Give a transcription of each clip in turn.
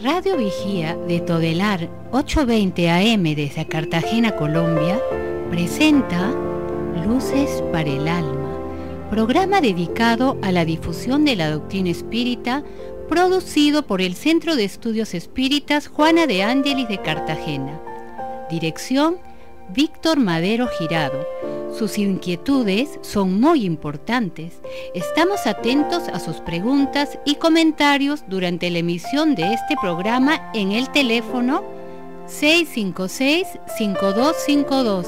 Radio Vigía de Todelar 820 AM desde Cartagena, Colombia, presenta Luces para el Alma, programa dedicado a la difusión de la doctrina espírita, producido por el Centro de Estudios Espíritas Juana de Ángelis de Cartagena. Dirección: Víctor Madero Girado. Sus inquietudes son muy importantes. Estamos atentos a sus preguntas y comentarios durante la emisión de este programa en el teléfono 656-5252.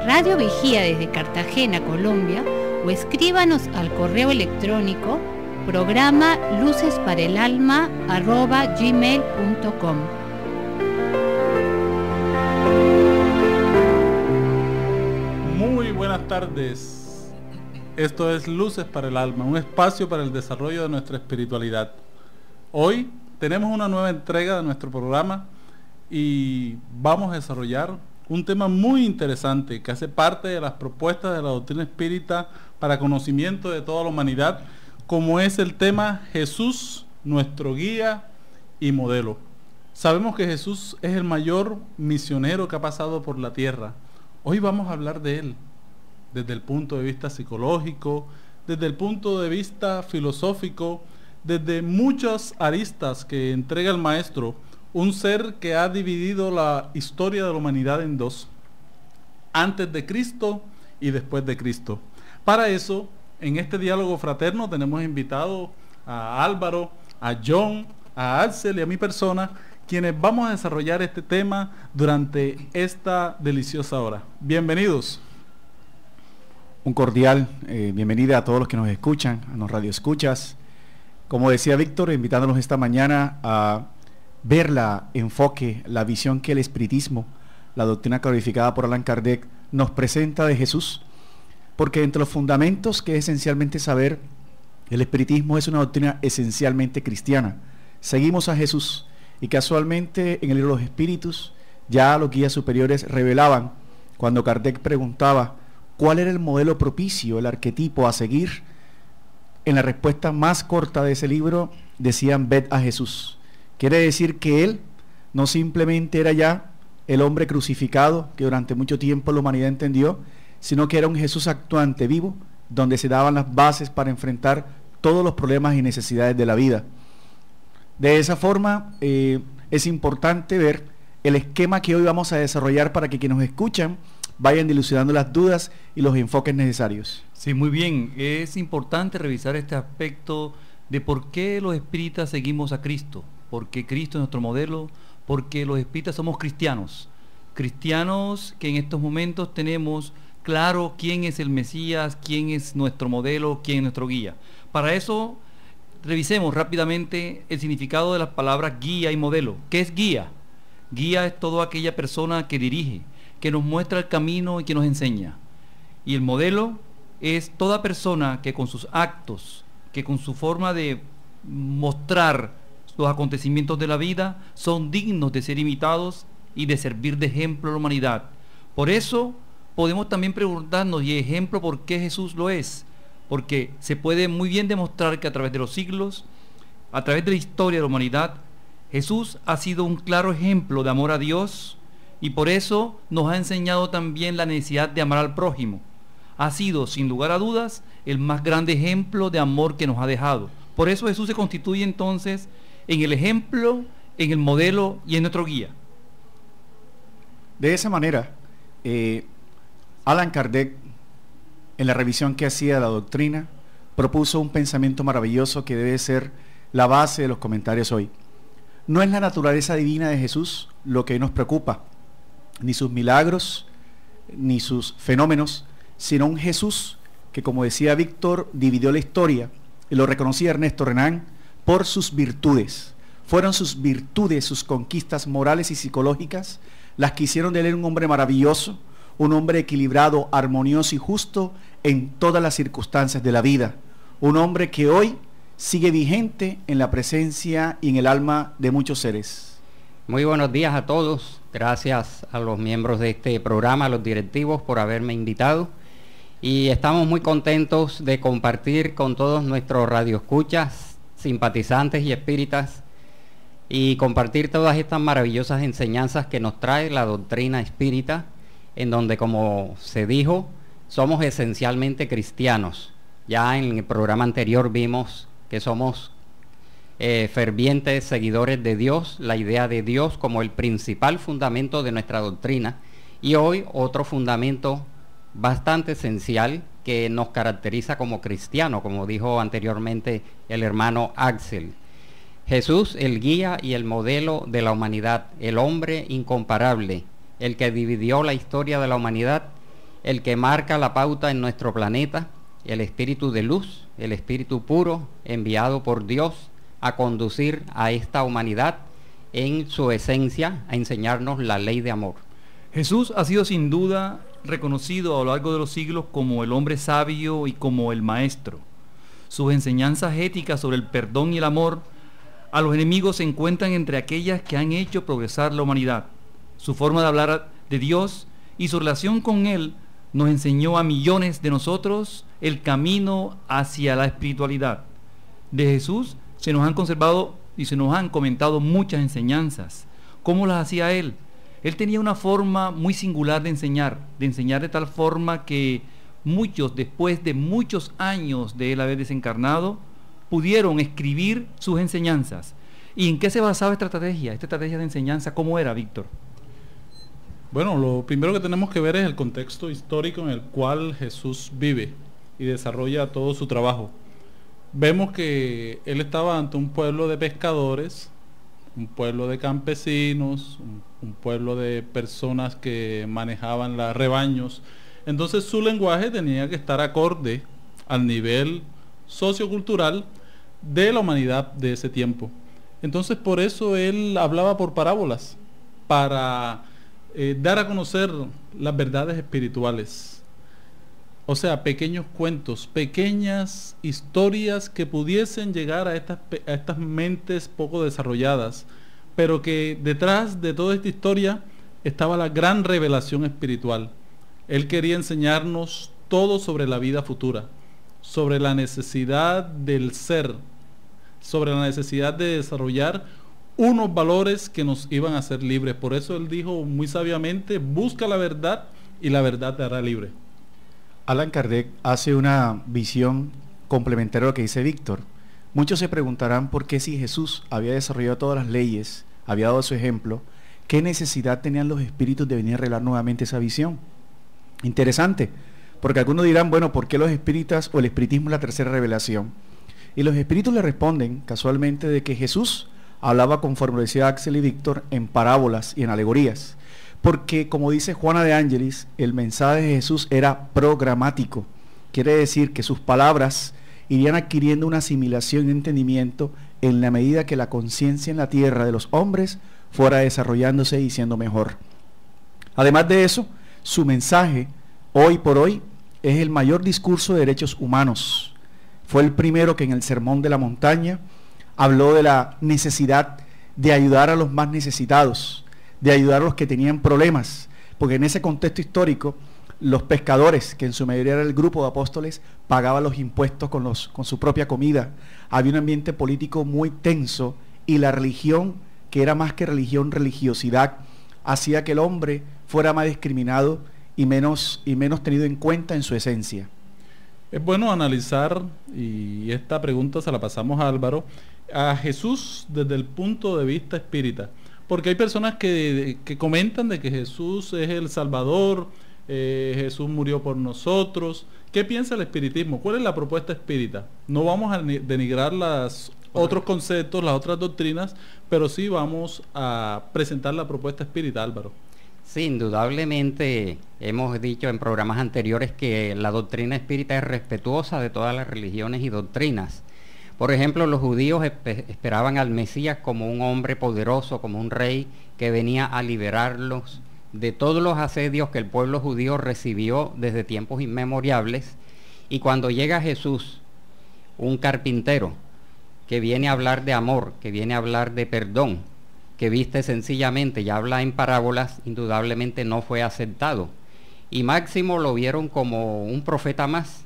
Radio Vigía desde Cartagena, Colombia, o escríbanos al correo electrónico programa lucesparaelalma@gmail.com. Muy buenas tardes. Esto es Luces para el Alma, un espacio para el desarrollo de nuestra espiritualidad. Hoy tenemos una nueva entrega de nuestro programa y vamos a desarrollar un tema muy interesante que hace parte de las propuestas de la doctrina espírita para conocimiento de toda la humanidad, como es el tema Jesús, nuestro guía y modelo. Sabemos que Jesús es el mayor misionero que ha pasado por la tierra. Hoy vamos a hablar de él, desde el punto de vista psicológico, desde el punto de vista filosófico, desde muchas aristas que entrega el Maestro, un ser que ha dividido la historia de la humanidad en dos, antes de Cristo y después de Cristo. Para eso, en este diálogo fraterno tenemos invitado a Álvaro, a John, a Axel y a mi persona, quienes vamos a desarrollar este tema durante esta deliciosa hora. Bienvenidos. Un cordial bienvenida a todos los que nos escuchan, a los radioescuchas. Como decía Víctor, invitándolos esta mañana a ver la enfoque, la visión que el espiritismo, la doctrina clarificada por Allan Kardec, nos presenta de Jesús, porque entre los fundamentos que es esencialmente saber, el espiritismo es una doctrina esencialmente cristiana. Seguimos a Jesús. Y casualmente en el libro de los Espíritus ya los guías superiores revelaban, cuando Kardec preguntaba cuál era el modelo propicio, el arquetipo a seguir, en la respuesta más corta de ese libro decían: ved a Jesús. Quiere decir que él no simplemente era ya el hombre crucificado que durante mucho tiempo la humanidad entendió, sino que era un Jesús actuante, vivo, donde se daban las bases para enfrentar todos los problemas y necesidades de la vida. De esa forma es importante ver el esquema que hoy vamos a desarrollar para que quienes nos escuchan vayan dilucidando las dudas y los enfoques necesarios. Sí, muy bien. Es importante revisar este aspecto de por qué los espíritas seguimos a Cristo. Porque Cristo es nuestro modelo, porque los espíritas somos cristianos. Cristianos que en estos momentos tenemos claro quién es el Mesías, quién es nuestro modelo, quién es nuestro guía. Para eso, revisemos rápidamente el significado de las palabras guía y modelo. ¿Qué es guía? Guía es toda aquella persona que dirige, que nos muestra el camino y que nos enseña. Y el modelo es toda persona que con sus actos, que con su forma de mostrar los acontecimientos de la vida, son dignos de ser imitados y de servir de ejemplo a la humanidad. Por eso podemos también preguntarnos, ¿y ejemplo por qué Jesús lo es? Porque se puede muy bien demostrar que a través de los siglos, a través de la historia de la humanidad, Jesús ha sido un claro ejemplo de amor a Dios, y por eso nos ha enseñado también la necesidad de amar al prójimo. Ha sido, sin lugar a dudas, el más grande ejemplo de amor que nos ha dejado. Por eso Jesús se constituye entonces en el ejemplo, en el modelo y en nuestro guía. De esa manera, Allan Kardec, en la revisión que hacía de la doctrina, propuso un pensamiento maravilloso que debe ser la base de los comentarios hoy. No es la naturaleza divina de Jesús lo que nos preocupa, ni sus milagros, ni sus fenómenos, sino un Jesús que, como decía Víctor, dividió la historia, y lo reconocía Ernesto Renan, por sus virtudes. Fueron sus virtudes, sus conquistas morales y psicológicas, las que hicieron de él un hombre maravilloso, un hombre equilibrado, armonioso y justo en todas las circunstancias de la vida. Un hombre que hoy sigue vigente en la presencia y en el alma de muchos seres. Muy buenos días a todos. Gracias a los miembros de este programa, a los directivos, por haberme invitado. Y estamos muy contentos de compartir con todos nuestros radioescuchas, simpatizantes y espíritas y compartir todas estas maravillosas enseñanzas que nos trae la doctrina espírita, en donde, como se dijo, somos esencialmente cristianos. Ya en el programa anterior vimos que somos fervientes seguidores de Dios, la idea de Dios como el principal fundamento de nuestra doctrina, y hoy otro fundamento bastante esencial que nos caracteriza como cristianos, como dijo anteriormente el hermano Axel. Jesús, el guía y el modelo de la humanidad, el hombre incomparable, el que dividió la historia de la humanidad, el que marca la pauta en nuestro planeta, el espíritu de luz, el espíritu puro, enviado por Dios a conducir a esta humanidad en su esencia, a enseñarnos la ley de amor. Jesús ha sido sin duda reconocido a lo largo de los siglos como el hombre sabio y como el maestro. Sus enseñanzas éticas sobre el perdón y el amor a los enemigos se encuentran entre aquellas que han hecho progresar la humanidad. Su forma de hablar de Dios y su relación con Él nos enseñó a millones de nosotros el camino hacia la espiritualidad. De Jesús se nos han conservado y se nos han comentado muchas enseñanzas. ¿Cómo las hacía Él? Él tenía una forma muy singular de enseñar de tal forma que muchos, después de muchos años de Él haber desencarnado, pudieron escribir sus enseñanzas. ¿Y en qué se basaba esta estrategia de enseñanza? ¿Cómo era, Víctor? Bueno, lo primero que tenemos que ver es el contexto histórico en el cual Jesús vive y desarrolla todo su trabajo. Vemos que Él estaba ante un pueblo de pescadores, un pueblo de campesinos, un pueblo de personas que manejaban los rebaños. Entonces su lenguaje tenía que estar acorde al nivel sociocultural de la humanidad de ese tiempo. Entonces por eso Él hablaba por parábolas, para dar a conocer las verdades espirituales. O sea, pequeños cuentos, pequeñas historias que pudiesen llegar a estas mentes poco desarrolladas, pero que detrás de toda esta historia estaba la gran revelación espiritual. Él quería enseñarnos todo sobre la vida futura, sobre la necesidad del ser, sobre la necesidad de desarrollar unos valores que nos iban a hacer libres. Por eso Él dijo muy sabiamente: busca la verdad y la verdad te hará libre. Allan Kardec hace una visión complementaria a lo que dice Víctor. Muchos se preguntarán por qué, si Jesús había desarrollado todas las leyes, había dado su ejemplo, ¿qué necesidad tenían los espíritus de venir a revelar nuevamente esa visión? Interesante, porque algunos dirán, bueno, ¿por qué los espíritas o el espiritismo es la tercera revelación? Y los espíritus le responden casualmente de que Jesús hablaba, conforme lo decía Axel y Víctor, en parábolas y en alegorías. Porque, como dice Juana de Ángelis, el mensaje de Jesús era programático. Quiere decir que sus palabras irían adquiriendo una asimilación y entendimiento en la medida que la conciencia en la tierra de los hombres fuera desarrollándose y siendo mejor. Además de eso, su mensaje, hoy por hoy, es el mayor discurso de derechos humanos. Fue el primero que en el Sermón de la Montaña habló de la necesidad de ayudar a los más necesitados, de ayudar a los que tenían problemas, porque en ese contexto histórico los pescadores, que en su mayoría era el grupo de apóstoles, pagaban los impuestos con su propia comida. Había un ambiente político muy tenso, y la religión, que era más que religión, religiosidad, hacía que el hombre fuera más discriminado y menos tenido en cuenta en su esencia. Es bueno analizar, y esta pregunta se la pasamos a Álvaro, a Jesús desde el punto de vista espírita. Porque hay personas que comentan de que Jesús es el Salvador, Jesús murió por nosotros. ¿Qué piensa el espiritismo? ¿Cuál es la propuesta espírita? No vamos a denigrar los otros conceptos, las otras doctrinas, pero sí vamos a presentar la propuesta espírita, Álvaro. Sí, indudablemente hemos dicho en programas anteriores que la doctrina espírita es respetuosa de todas las religiones y doctrinas. Por ejemplo, los judíos esperaban al Mesías como un hombre poderoso, como un rey que venía a liberarlos de todos los asedios que el pueblo judío recibió desde tiempos inmemoriales. Y cuando llega Jesús, un carpintero que viene a hablar de amor, que viene a hablar de perdón, que viste sencillamente y habla en parábolas, indudablemente no fue aceptado. Y máximo lo vieron como un profeta más.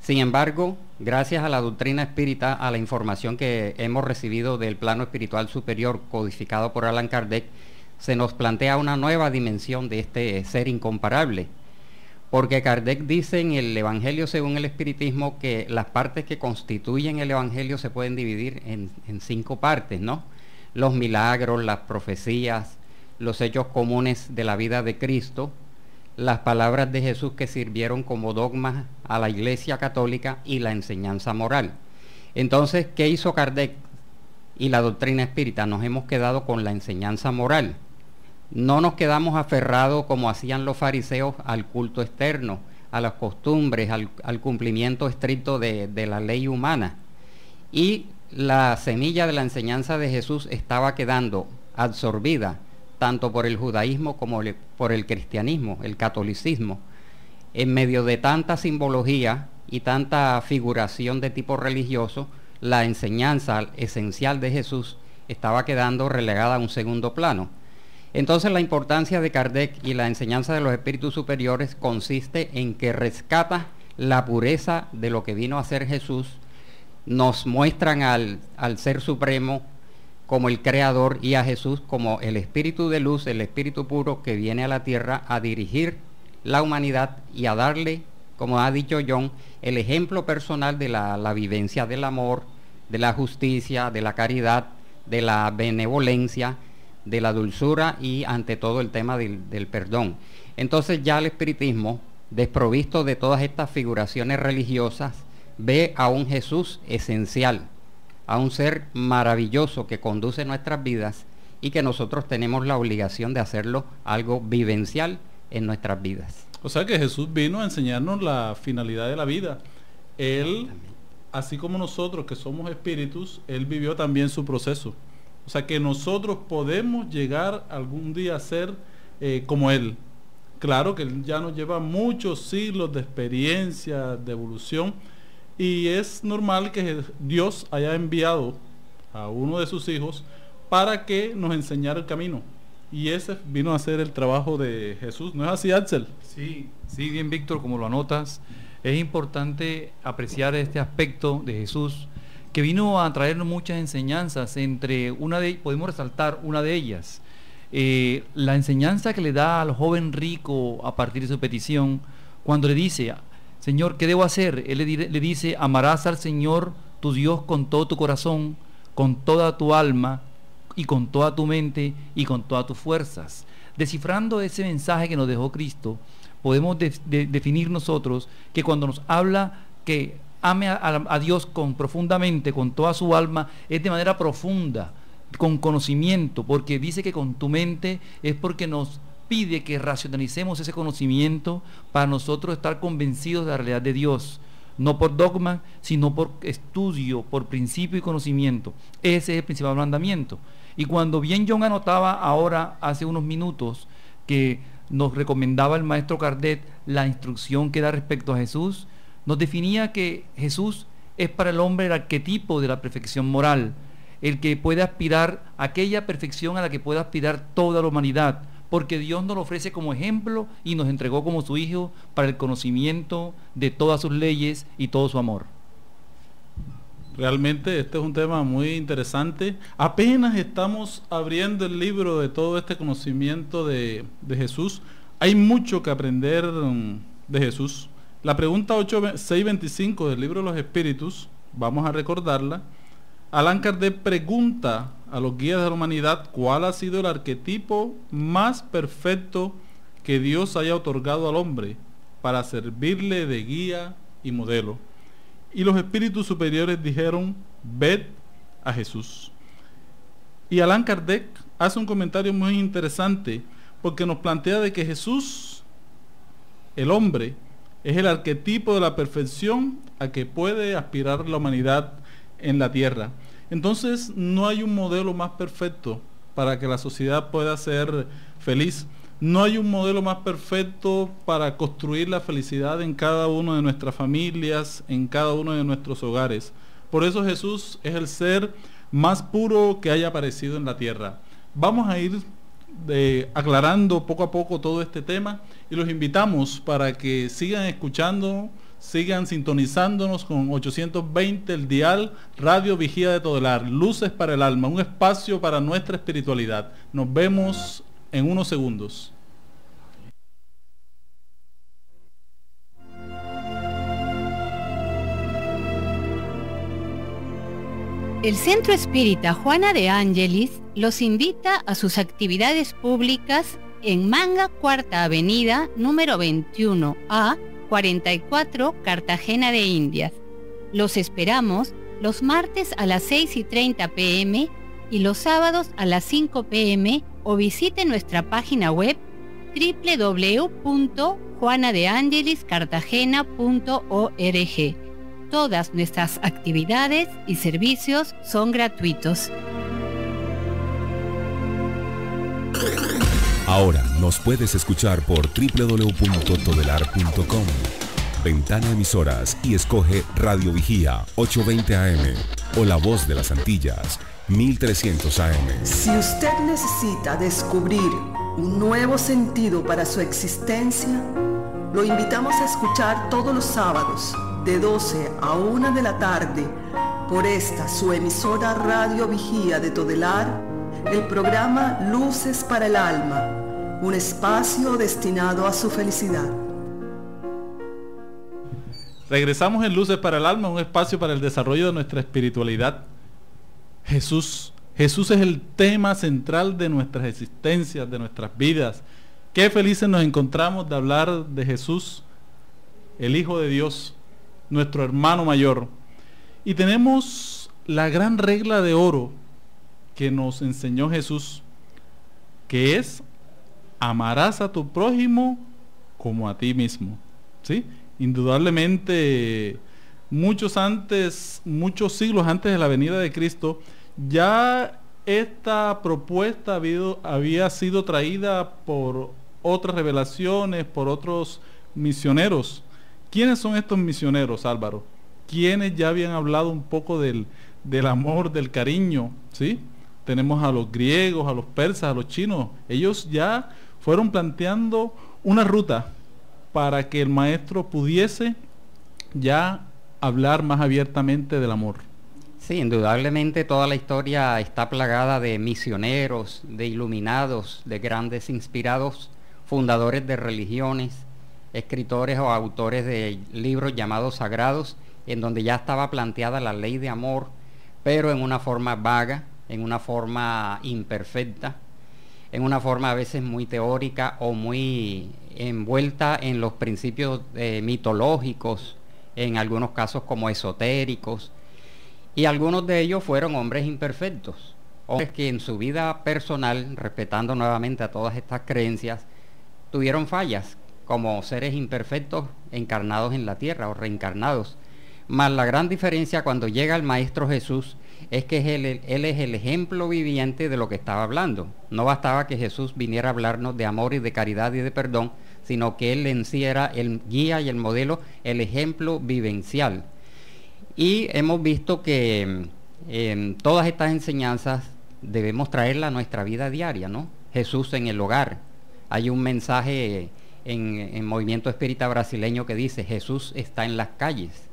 Sin embargo, gracias a la doctrina espírita, a la información que hemos recibido del plano espiritual superior codificado por Allan Kardec, se nos plantea una nueva dimensión de este ser incomparable. Porque Kardec dice en el Evangelio según el Espiritismo que las partes que constituyen el Evangelio se pueden dividir en 5 partes, ¿no? Los milagros, las profecías, los hechos comunes de la vida de Cristo, las palabras de Jesús que sirvieron como dogmas a la Iglesia Católica y la enseñanza moral. Entonces, ¿qué hizo Kardec y la doctrina espírita? Nos hemos quedado con la enseñanza moral. No nos quedamos aferrados, como hacían los fariseos, al culto externo, a las costumbres, al cumplimiento estricto de la ley humana. Y la semilla de la enseñanza de Jesús estaba quedando absorbida tanto por el judaísmo como por el cristianismo, el catolicismo. En medio de tanta simbología y tanta figuración de tipo religioso, la enseñanza esencial de Jesús estaba quedando relegada a un segundo plano. Entonces la importancia de Kardec y la enseñanza de los espíritus superiores consiste en que rescata la pureza de lo que vino a ser Jesús, nos muestran al Ser Supremo como el Creador y a Jesús como el Espíritu de luz, el Espíritu puro que viene a la tierra a dirigir la humanidad y a darle, como ha dicho John, el ejemplo personal de la vivencia del amor, de la justicia, de la caridad, de la benevolencia, de la dulzura y ante todo el tema del perdón. Entonces ya el espiritismo, desprovisto de todas estas figuraciones religiosas, ve a un Jesús esencial, a un ser maravilloso que conduce nuestras vidas y que nosotros tenemos la obligación de hacerlo algo vivencial en nuestras vidas. O sea que Jesús vino a enseñarnos la finalidad de la vida. Él, así como nosotros que somos espíritus, Él vivió también su proceso. O sea que nosotros podemos llegar algún día a ser como Él. Claro que Él ya nos lleva muchos siglos de experiencia, de evolución, y es normal que Dios haya enviado a uno de sus hijos para que nos enseñara el camino. Y ese vino a ser el trabajo de Jesús. ¿No es así, Axel? Sí, bien, Víctor, como lo anotas. Es importante apreciar este aspecto de Jesús, que vino a traernos muchas enseñanzas. Podemos resaltar una de ellas. La enseñanza que le da al joven rico a partir de su petición, cuando le dice: Señor, ¿qué debo hacer? Él le dice: amarás al Señor tu Dios con todo tu corazón, con toda tu alma, y con toda tu mente, y con todas tus fuerzas. Descifrando ese mensaje que nos dejó Cristo, podemos definir nosotros que cuando nos habla que ame a Dios profundamente, con toda su alma, es de manera profunda, con conocimiento, porque dice que con tu mente es porque nos pide que racionalicemos ese conocimiento para nosotros estar convencidos de la realidad de Dios, no por dogma, sino por estudio, por principio y conocimiento. Ese es el principal mandamiento. Y cuando bien John anotaba ahora, hace unos minutos, que nos recomendaba el maestro Kardec la instrucción que da respecto a Jesús, nos definía que Jesús es para el hombre el arquetipo de la perfección moral, el que puede aspirar a aquella perfección a la que puede aspirar toda la humanidad, porque Dios nos lo ofrece como ejemplo y nos entregó como su Hijo para el conocimiento de todas sus leyes y todo su amor. Realmente este es un tema muy interesante. Apenas estamos abriendo el libro de todo este conocimiento de Jesús. Hay mucho que aprender de Jesús. La pregunta 625 del libro de los Espíritus, vamos a recordarla. Allan Kardec pregunta a los guías de la humanidad cuál ha sido el arquetipo más perfecto que Dios haya otorgado al hombre para servirle de guía y modelo. Y los espíritus superiores dijeron: ved a Jesús. Y Allan Kardec hace un comentario muy interesante, porque nos plantea de que Jesús, el hombre, es el arquetipo de la perfección a que puede aspirar la humanidad en la tierra. Entonces no hay un modelo más perfecto para que la sociedad pueda ser feliz. No hay un modelo más perfecto para construir la felicidad en cada una de nuestras familias, en cada uno de nuestros hogares. Por eso Jesús es el ser más puro que haya aparecido en la tierra. Vamos a ir aclarando poco a poco todo este tema y los invitamos para que sigan escuchando Sigan sintonizándonos con 820 el dial Radio Vigía de Todelar, Luces para el Alma, un espacio para nuestra espiritualidad. Nos vemos en unos segundos. El Centro Espírita Juana de Ángelis los invita a sus actividades públicas en Manga, Cuarta Avenida, número 21A, 44, Cartagena de Indias. Los esperamos los martes a las 6:30 p.m. y los sábados a las 5 p.m. o visite nuestra página web www.juanadeangeliscartagena.org. Todas nuestras actividades y servicios son gratuitos. Ahora nos puedes escuchar por www.todelar.com. Ventana emisoras y escoge Radio Vigía 820 AM o La Voz de las Antillas 1300 AM. Si usted necesita descubrir un nuevo sentido para su existencia, lo invitamos a escuchar todos los sábados de 12 a 1 de la tarde por esta su emisora Radio Vigía de Todelar, el programa Luces para el Alma, un espacio destinado a su felicidad. Regresamos en Luces para el Alma, un espacio para el desarrollo de nuestra espiritualidad. Jesús es el tema central de nuestras existencias, de nuestras vidas. Qué felices nos encontramos de hablar de Jesús, el Hijo de Dios, nuestro hermano mayor. Y tenemos la gran regla de oro que nos enseñó Jesús, que es: amarás a tu prójimo como a ti mismo. ¿Sí? Indudablemente, muchos siglos antes de la venida de Cristo, ya esta propuesta había sido traída por otras revelaciones, por otros misioneros. ¿Quiénes son estos misioneros, Álvaro? ¿Quiénes ya habían hablado un poco del amor, del cariño? ¿Sí? Tenemos a los griegos, a los persas, a los chinos. Ellos ya fueron planteando una ruta para que el maestro pudiese ya hablar más abiertamente del amor. Sí, indudablemente toda la historia está plagada de misioneros, de iluminados, de grandes inspirados, fundadores de religiones, escritores o autores de libros llamados sagrados, en donde ya estaba planteada la ley de amor, pero en una forma vaga, en una forma imperfecta, en una forma a veces muy teórica o muy envuelta en los principios mitológicos, en algunos casos como esotéricos, y algunos de ellos fueron hombres imperfectos, hombres que en su vida personal, respetando nuevamente a todas estas creencias, tuvieron fallas como seres imperfectos encarnados en la tierra o reencarnados. Mas la gran diferencia cuando llega el Maestro Jesús es que él es el ejemplo viviente de lo que estaba hablando. No bastaba que Jesús viniera a hablarnos de amor y de caridad y de perdón, sino que él en sí era el guía y el modelo, el ejemplo vivencial. Y hemos visto que todas estas enseñanzas debemos traerlas a nuestra vida diaria, ¿no? Jesús en el hogar. Hay un mensaje en Movimiento Espírita Brasileño que dice: Jesús está en las calles.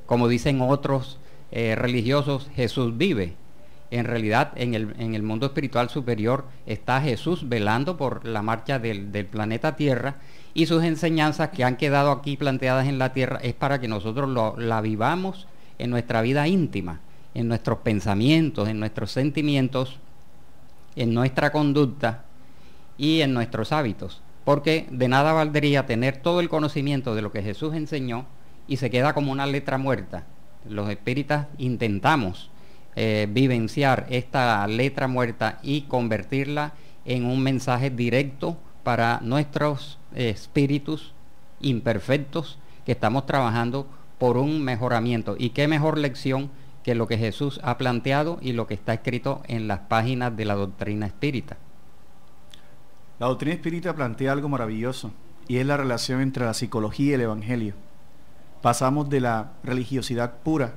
Como dicen otros religiosos, Jesús vive. En realidad, en el mundo espiritual superior está Jesús velando por la marcha del planeta Tierra, y sus enseñanzas que han quedado aquí planteadas en la Tierra es para que nosotros la vivamos en nuestra vida íntima, en nuestros pensamientos, en nuestros sentimientos, en nuestra conducta y en nuestros hábitos. Porque de nada valdría tener todo el conocimiento de lo que Jesús enseñó y se queda como una letra muerta. Los espíritas intentamos vivenciar esta letra muerta y convertirla en un mensaje directo para nuestros espíritus imperfectos que estamos trabajando por un mejoramiento. Y qué mejor lección que lo que Jesús ha planteado y lo que está escrito en las páginas de la doctrina espírita. La doctrina espírita plantea algo maravilloso, y es la relación entre la psicología y el evangelio. Pasamos de la religiosidad pura,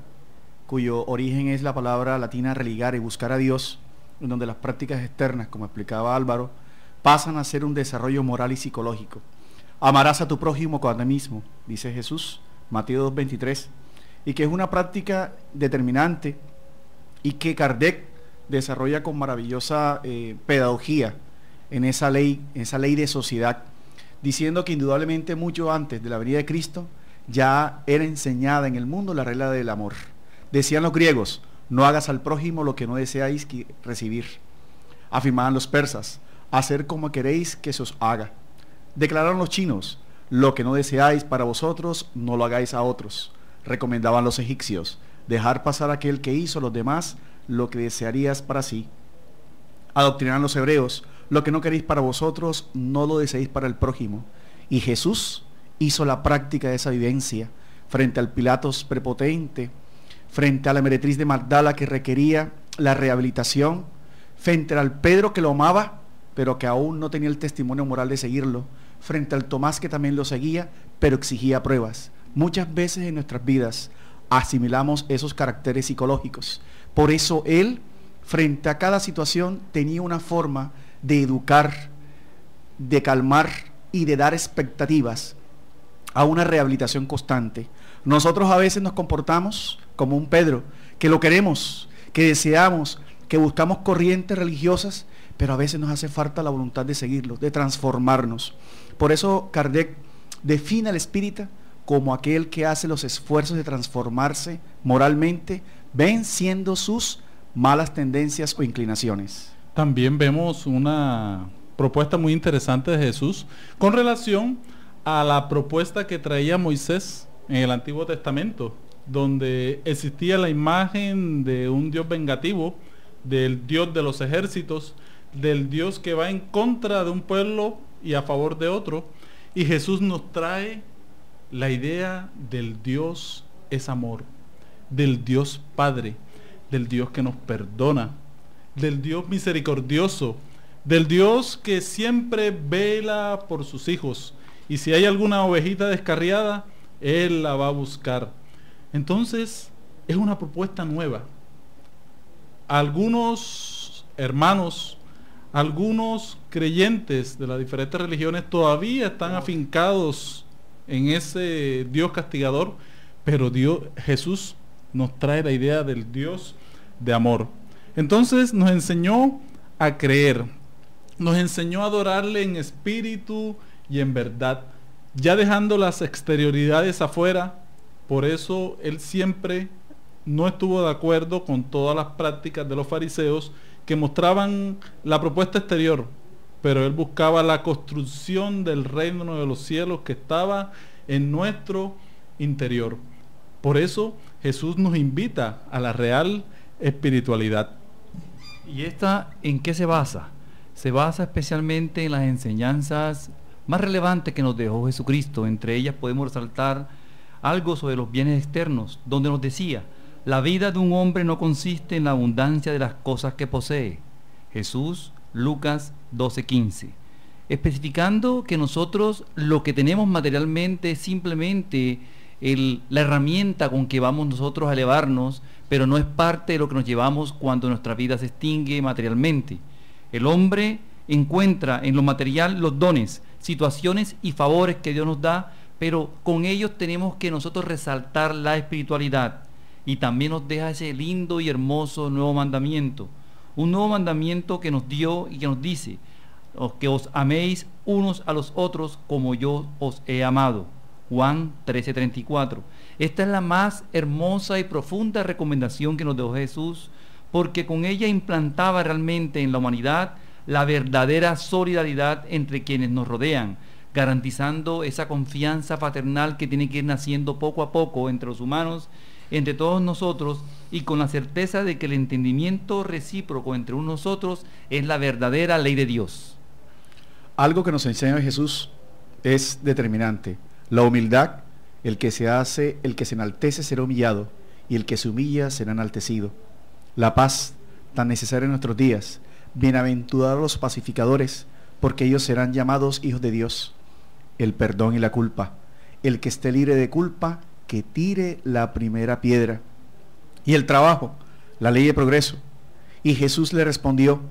cuyo origen es la palabra latina religare, buscar a Dios, en donde las prácticas externas, como explicaba Álvaro, pasan a ser un desarrollo moral y psicológico. Amarás a tu prójimo como a ti mismo, dice Jesús, Mateo 2:23, y que es una práctica determinante y que Kardec desarrolla con maravillosa pedagogía en esa ley de sociedad, diciendo que indudablemente mucho antes de la venida de Cristo ya era enseñada en el mundo la regla del amor. Decían los griegos: no hagas al prójimo lo que no deseáis recibir. Afirmaban los persas: hacer como queréis que se os haga. Declararon los chinos: lo que no deseáis para vosotros, no lo hagáis a otros. Recomendaban los egipcios: dejar pasar a aquel que hizo a los demás lo que desearías para sí. Adoctrinaron los hebreos: lo que no queréis para vosotros, no lo deseéis para el prójimo. Y Jesús hizo la práctica de esa vivencia frente al Pilatos prepotente, frente a la meretriz de Magdala que requería la rehabilitación, frente al Pedro que lo amaba, pero que aún no tenía el testimonio moral de seguirlo, frente al Tomás que también lo seguía, pero exigía pruebas. Muchas veces en nuestras vidas asimilamos esos caracteres psicológicos. Por eso él, frente a cada situación, tenía una forma de educar, de calmar y de dar expectativas a una rehabilitación constante. Nosotros a veces nos comportamos como un Pedro, que lo queremos, que deseamos, que buscamos corrientes religiosas, pero a veces nos hace falta la voluntad de seguirlo, de transformarnos. Por eso Kardec define al espírita como aquel que hace los esfuerzos de transformarse moralmente, venciendo sus malas tendencias o inclinaciones. También vemos una propuesta muy interesante de Jesús con relación a la propuesta que traía Moisés en el Antiguo Testamento, donde existía la imagen de un Dios vengativo, del Dios de los ejércitos, del Dios que va en contra de un pueblo y a favor de otro. Y Jesús nos trae la idea del Dios es amor, del Dios Padre, del Dios que nos perdona, del Dios misericordioso, del Dios que siempre vela por sus hijos, y si hay alguna ovejita descarriada, Él la va a buscar. Entonces es una propuesta nueva. Algunos hermanos, algunos creyentes de las diferentes religiones todavía están afincados en ese Dios castigador, pero Jesús nos trae la idea del Dios de amor. Entonces nos enseñó a creer, nos enseñó a adorarle en espíritu y en verdad, ya dejando las exterioridades afuera. Por eso él siempre no estuvo de acuerdo con todas las prácticas de los fariseos que mostraban la propuesta exterior, pero él buscaba la construcción del reino de los cielos que estaba en nuestro interior. Por eso Jesús nos invita a la real espiritualidad. ¿Y esta en qué se basa? Se basa especialmente en las enseñanzas más relevantes que nos dejó Jesucristo. Entre ellas podemos resaltar algo sobre los bienes externos, donde nos decía: la vida de un hombre no consiste en la abundancia de las cosas que posee. Jesús, Lucas 12:15. Especificando que nosotros lo que tenemos materialmente es simplemente la herramienta con que vamos nosotros a elevarnos, pero no es parte de lo que nos llevamos cuando nuestra vida se extingue materialmente. El hombre encuentra en lo material los dones, situaciones y favores que Dios nos da, pero con ellos tenemos que nosotros resaltar la espiritualidad. Y también nos deja ese lindo y hermoso nuevo mandamiento, un nuevo mandamiento que nos dio y que nos dice: que os améis unos a los otros como yo os he amado. Juan 13:34. Esta es la más hermosa y profunda recomendación que nos dejó Jesús, porque con ella implantaba realmente en la humanidad la verdadera solidaridad entre quienes nos rodean, garantizando esa confianza fraternal que tiene que ir naciendo poco a poco entre los humanos, entre todos nosotros, y con la certeza de que el entendimiento recíproco entre nosotros es la verdadera ley de Dios. Algo que nos enseña Jesús es determinante: la humildad. El que se enaltece será humillado, y el que se humilla será enaltecido. La paz, tan necesaria en nuestros días. Bienaventurados los pacificadores, porque ellos serán llamados hijos de Dios. El perdón y la culpa. El que esté libre de culpa, que tire la primera piedra. Y el trabajo, la ley de progreso. Y Jesús le respondió: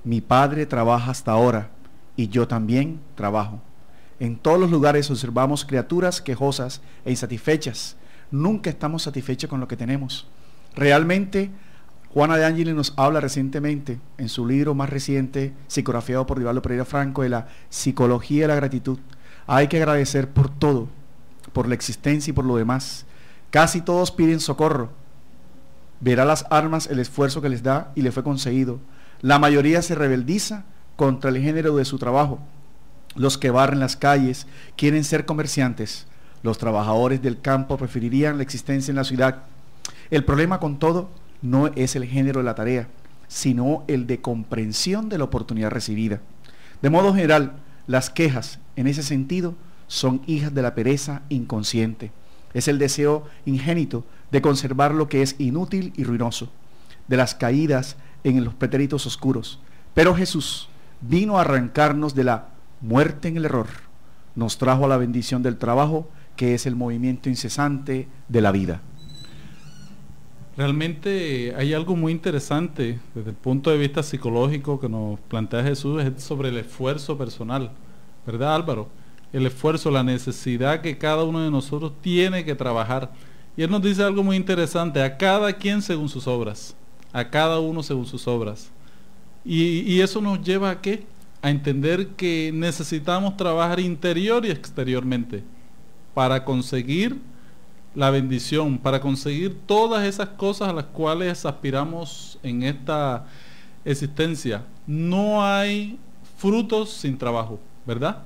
mi Padre trabaja hasta ahora, y yo también trabajo. En todos los lugares observamos criaturas quejosas e insatisfechas. Nunca estamos satisfechos con lo que tenemos. Realmente, Juana de Ángeles nos habla recientemente, en su libro más reciente, psicografiado por Divaldo Pereira Franco, de la psicología de la gratitud. Hay que agradecer por todo, por la existencia y por lo demás. Casi todos piden socorro. Verá las armas el esfuerzo que les da y le fue conseguido. La mayoría se rebeldiza contra el género de su trabajo. Los que barren las calles quieren ser comerciantes. Los trabajadores del campo preferirían la existencia en la ciudad. El problema con todo no es el género de la tarea, sino el de comprensión de la oportunidad recibida. De modo general, las quejas, en ese sentido, son hijas de la pereza inconsciente. Es el deseo ingénito de conservar lo que es inútil y ruinoso, de las caídas en los pretéritos oscuros. Pero Jesús vino a arrancarnos de la muerte en el error. Nos trajo a la bendición del trabajo, que es el movimiento incesante de la vida. Realmente hay algo muy interesante desde el punto de vista psicológico que nos plantea Jesús, es sobre el esfuerzo personal, ¿verdad, Álvaro? El esfuerzo, la necesidad que cada uno de nosotros tiene que trabajar. Y Él nos dice algo muy interesante: a cada quien según sus obras, a cada uno según sus obras. Y eso nos lleva ¿a qué? A entender que necesitamos trabajar interior y exteriormente para conseguir la bendición, para conseguir todas esas cosas a las cuales aspiramos en esta existencia. No hay frutos sin trabajo, ¿verdad?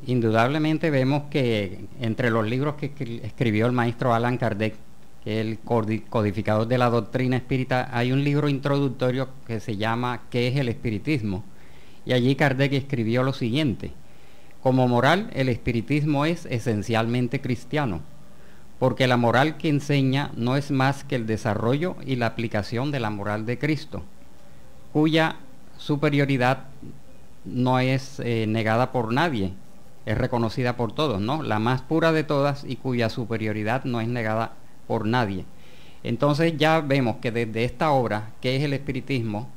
Indudablemente vemos que entre los libros que escribió el maestro Allan Kardec, que es el codificador de la doctrina espírita, hay un libro introductorio que se llama ¿Qué es el espiritismo? Y allí Kardec escribió lo siguiente: como moral, el espiritismo es esencialmente cristiano, porque la moral que enseña no es más que el desarrollo y la aplicación de la moral de Cristo, cuya superioridad no es negada por nadie, es reconocida por todos, ¿no? La más pura de todas y cuya superioridad no es negada por nadie. Entonces ya vemos que desde esta obra, que es el espiritismo,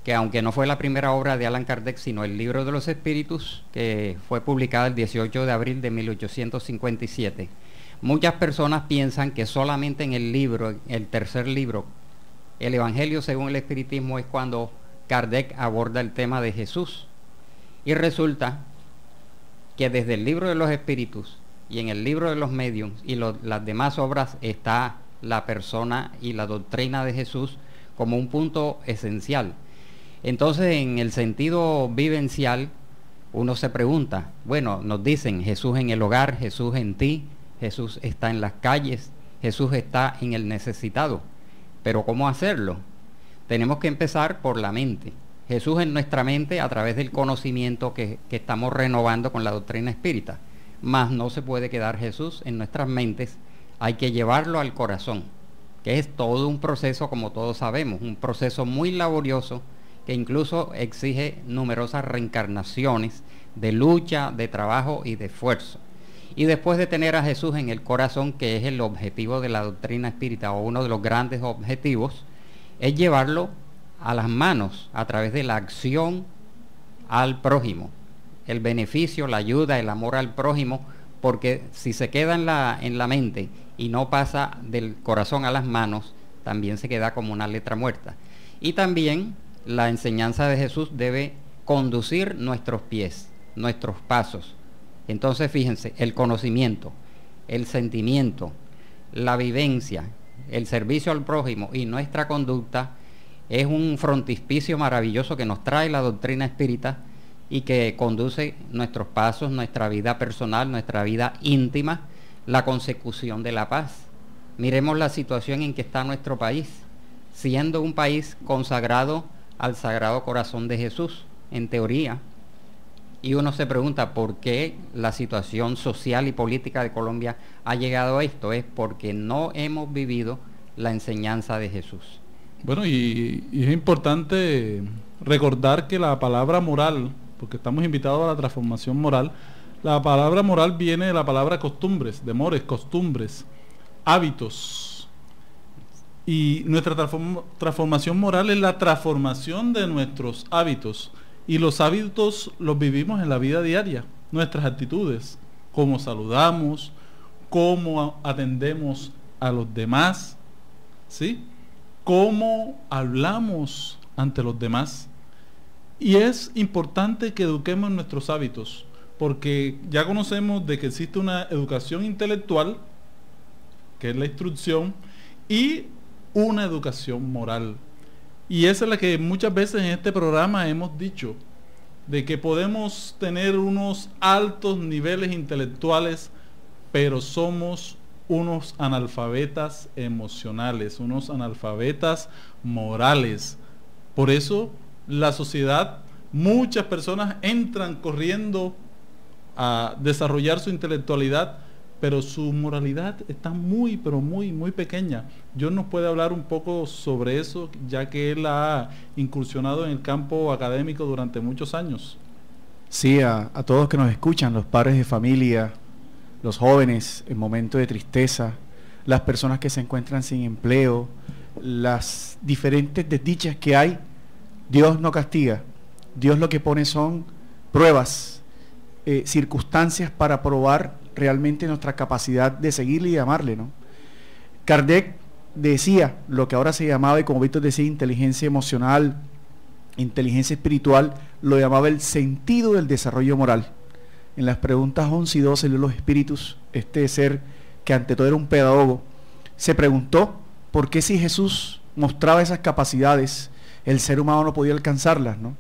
que aunque no fue la primera obra de Allan Kardec, sino el Libro de los Espíritus, que fue publicado el 18 de abril de 1857, muchas personas piensan que solamente en el libro, el tercer libro, el Evangelio según el Espiritismo, es cuando Kardec aborda el tema de Jesús. Y resulta que desde el Libro de los Espíritus y en el Libro de los Mediums y las demás obras está la persona y la doctrina de Jesús como un punto esencial. Entonces, en el sentido vivencial, uno se pregunta, bueno, nos dicen Jesús en el hogar, Jesús en ti, Jesús está en las calles, Jesús está en el necesitado. Pero ¿cómo hacerlo? Tenemos que empezar por la mente. Jesús en nuestra mente a través del conocimiento que estamos renovando con la doctrina espírita. Mas no se puede quedar Jesús en nuestras mentes, hay que llevarlo al corazón, que es todo un proceso, como todos sabemos, un proceso muy laborioso que incluso exige numerosas reencarnaciones de lucha, de trabajo y de esfuerzo. Y después de tener a Jesús en el corazón, que es el objetivo de la doctrina espírita o uno de los grandes objetivos, es llevarlo a las manos a través de la acción al prójimo, el beneficio, la ayuda, el amor al prójimo, porque si se queda en la mente y no pasa del corazón a las manos, también se queda como una letra muerta. Y también la enseñanza de Jesús debe conducir nuestros pies, nuestros pasos. Entonces fíjense, el conocimiento, el sentimiento, la vivencia, el servicio al prójimo y nuestra conducta es un frontispicio maravilloso que nos trae la doctrina espírita y que conduce nuestros pasos, nuestra vida personal, nuestra vida íntima, la consecución de la paz. Miremos la situación en que está nuestro país, siendo un país consagrado al Sagrado Corazón de Jesús, en teoría. Y uno se pregunta por qué la situación social y política de Colombia ha llegado a esto. Es porque no hemos vivido la enseñanza de Jesús. Bueno, y es importante recordar que la palabra moral, porque estamos invitados a la transformación moral, la palabra moral viene de la palabra costumbres, de mores, costumbres, hábitos. Y nuestra transformación moral es la transformación de nuestros hábitos. Y los hábitos los vivimos en la vida diaria. nuestras actitudes, cómo saludamos, cómo atendemos a los demás, ¿sí? Cómo hablamos ante los demás. Y es importante que eduquemos nuestros hábitos, porque ya conocemos de que existe una educación intelectual, que es la instrucción, y una educación moral. Y esa es la que muchas veces en este programa hemos dicho, de que podemos tener unos altos niveles intelectuales, pero somos unos analfabetas emocionales, unos analfabetas morales. Por eso la sociedad, muchas personas entran corriendo a desarrollar su intelectualidad, pero su moralidad está muy, pero muy, muy pequeña. John nos puede hablar un poco sobre eso, ya que él ha incursionado en el campo académico durante muchos años. Sí, a todos que nos escuchan, los padres de familia, los jóvenes en momentos de tristeza, las personas que se encuentran sin empleo, las diferentes desdichas que hay, Dios no castiga. Dios lo que pone son pruebas, circunstancias para probar realmente nuestra capacidad de seguirle y amarle, ¿no? Kardec decía lo que ahora se llamaba, y como Víctor decía, inteligencia emocional, inteligencia espiritual, lo llamaba el sentido del desarrollo moral. En las preguntas 11 y 12 de los espíritus, este ser que ante todo era un pedagogo, se preguntó por qué si Jesús mostraba esas capacidades, el ser humano no podía alcanzarlas, ¿no?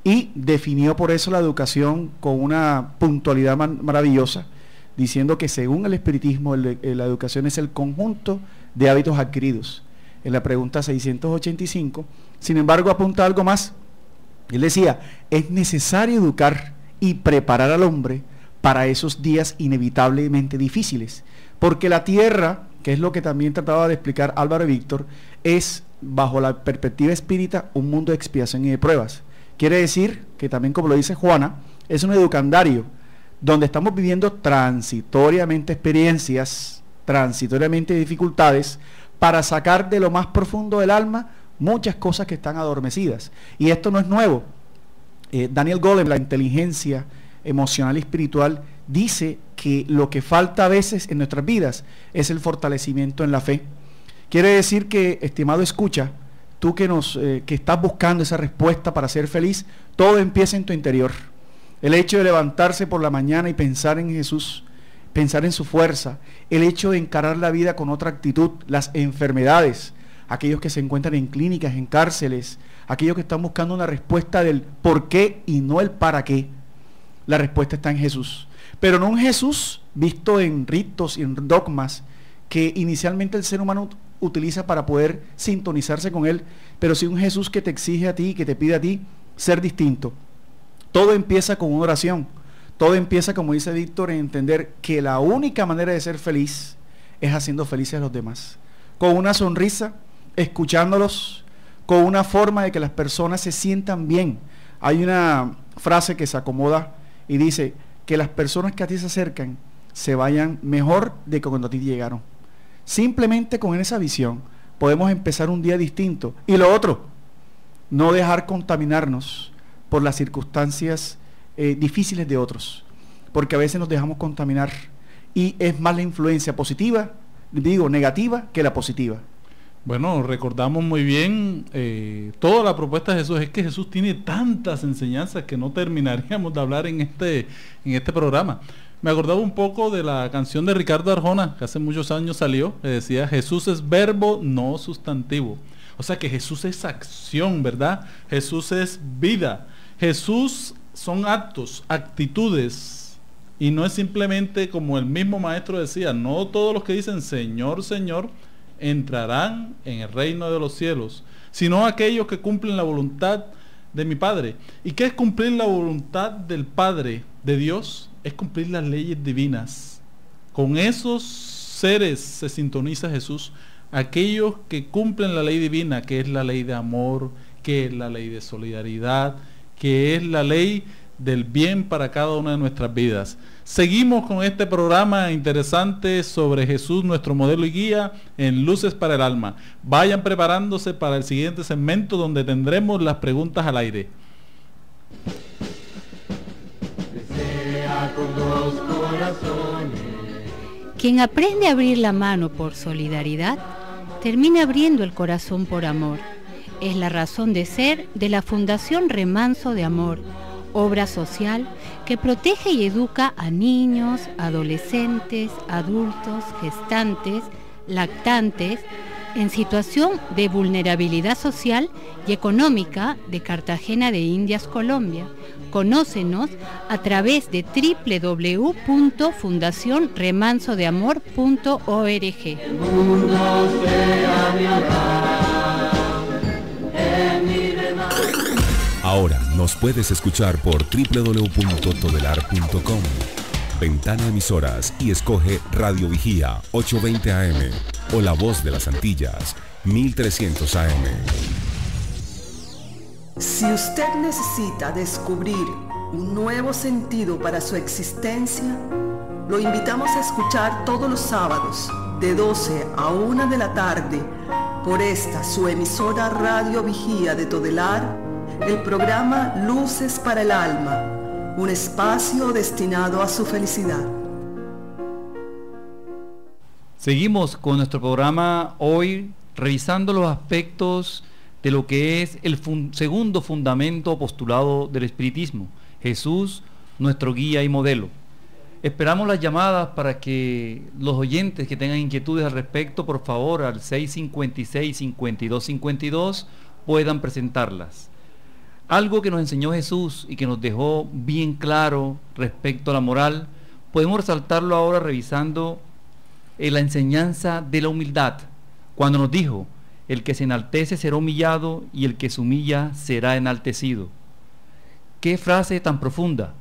Y definió por eso la educación con una puntualidad maravillosa, diciendo que según el espiritismo, la educación es el conjunto de hábitos adquiridos. En la pregunta 685, sin embargo, apunta algo más. Él decía, es necesario educar y preparar al hombre para esos días inevitablemente difíciles, porque la tierra, que es lo que también trataba de explicar Álvaro y Víctor, es, bajo la perspectiva espírita, un mundo de expiación y de pruebas. Quiere decir que también, como lo dice Juana, es un educandario, donde estamos viviendo transitoriamente experiencias, transitoriamente dificultades, para sacar de lo más profundo del alma muchas cosas que están adormecidas. Y esto no es nuevo. Daniel Goleman, la inteligencia emocional y espiritual, dice que lo que falta a veces en nuestras vidas es el fortalecimiento en la fe. Quiere decir que, estimado escucha, tú que estás buscando esa respuesta para ser feliz, todo empieza en tu interior. El hecho de levantarse por la mañana y pensar en Jesús, pensar en su fuerza, el hecho de encarar la vida con otra actitud, las enfermedades, aquellos que se encuentran en clínicas, en cárceles, aquellos que están buscando una respuesta del por qué y no el para qué. La respuesta está en Jesús, pero no un Jesús visto en ritos y en dogmas que inicialmente el ser humano utiliza para poder sintonizarse con él, pero sí un Jesús que te exige a ti, que te pide a ti ser distinto. Todo empieza con una oración, todo empieza, como dice Víctor, en entender que la única manera de ser feliz es haciendo felices a los demás, con una sonrisa, escuchándolos, con una forma de que las personas se sientan bien. Hay una frase que se acomoda y dice que las personas que a ti se acercan se vayan mejor de que cuando a ti llegaron. Simplemente con esa visión podemos empezar un día distinto. Y lo otro, no dejar contaminarnos por las circunstancias difíciles de otros, porque a veces nos dejamos contaminar y es más la influencia positiva, negativa, que la positiva. Bueno, recordamos muy bien toda la propuesta de Jesús. Es que Jesús tiene tantas enseñanzas que no terminaríamos de hablar en este programa. Me acordaba un poco de la canción de Ricardo Arjona, que hace muchos años salió, que decía, Jesús es verbo, no sustantivo. O sea que Jesús es acción, ¿verdad? Jesús es vida. Jesús son actos, actitudes, y no es simplemente como el mismo maestro decía, no todos los que dicen Señor, Señor, entrarán en el reino de los cielos, sino aquellos que cumplen la voluntad de mi Padre. ¿Y qué es cumplir la voluntad del Padre, de Dios? Es cumplir las leyes divinas. Con esos seres se sintoniza Jesús, aquellos que cumplen la ley divina, que es la ley de amor, que es la ley de solidaridad, que es la ley del bien para cada una de nuestras vidas. Seguimos con este programa interesante sobre Jesús, nuestro modelo y guía en Luces para el Alma. Vayan preparándose para el siguiente segmento donde tendremos las preguntas al aire. Desea Quien aprende a abrir la mano por solidaridad, termina abriendo el corazón por amor. Es la razón de ser de la Fundación Remanso de Amor, obra social que protege y educa a niños, adolescentes, adultos, gestantes, lactantes, en situación de vulnerabilidad social y económica de Cartagena de Indias, Colombia. Conócenos a través de www.fundacionremansodeamor.org. Ahora nos puedes escuchar por www.todelar.com. Ventana Emisoras y escoge Radio Vigía 820 AM o La Voz de las Antillas 1300 AM. Si usted necesita descubrir un nuevo sentido para su existencia, lo invitamos a escuchar todos los sábados de 12 a 1 de la tarde por esta su emisora Radio Vigía de Todelar, el programa Luces para el Alma, un espacio destinado a su felicidad. Seguimos con nuestro programa hoy revisando los aspectos de lo que es el segundo fundamento postulado del espiritismo: Jesús, nuestro guía y modelo. Esperamos las llamadas para que los oyentes que tengan inquietudes al respecto, por favor, al 656-5252 puedan presentarlas. Algo que nos enseñó Jesús y que nos dejó bien claro respecto a la moral, podemos resaltarlo ahora revisando la enseñanza de la humildad, cuando nos dijo: el que se enaltece será humillado y el que se humilla será enaltecido. Qué frase tan profunda,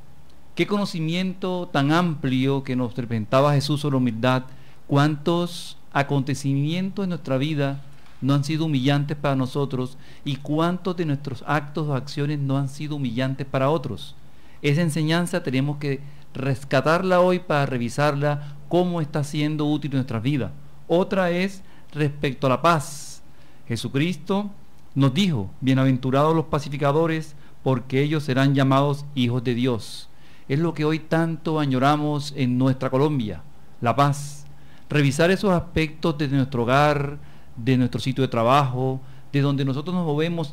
qué conocimiento tan amplio que nos presentaba Jesús sobre la humildad. Cuántos acontecimientos en nuestra vida no han sido humillantes para nosotros y cuántos de nuestros actos o acciones no han sido humillantes para otros. Esa enseñanza tenemos que rescatarla hoy para revisarla, cómo está siendo útil en nuestras vidas. Otra es respecto a la paz. Jesucristo nos dijo: bienaventurados los pacificadores, porque ellos serán llamados hijos de Dios. Es lo que hoy tanto añoramos en nuestra Colombia, la paz. Revisar esos aspectos de nuestro hogar, de nuestro sitio de trabajo, de donde nosotros nos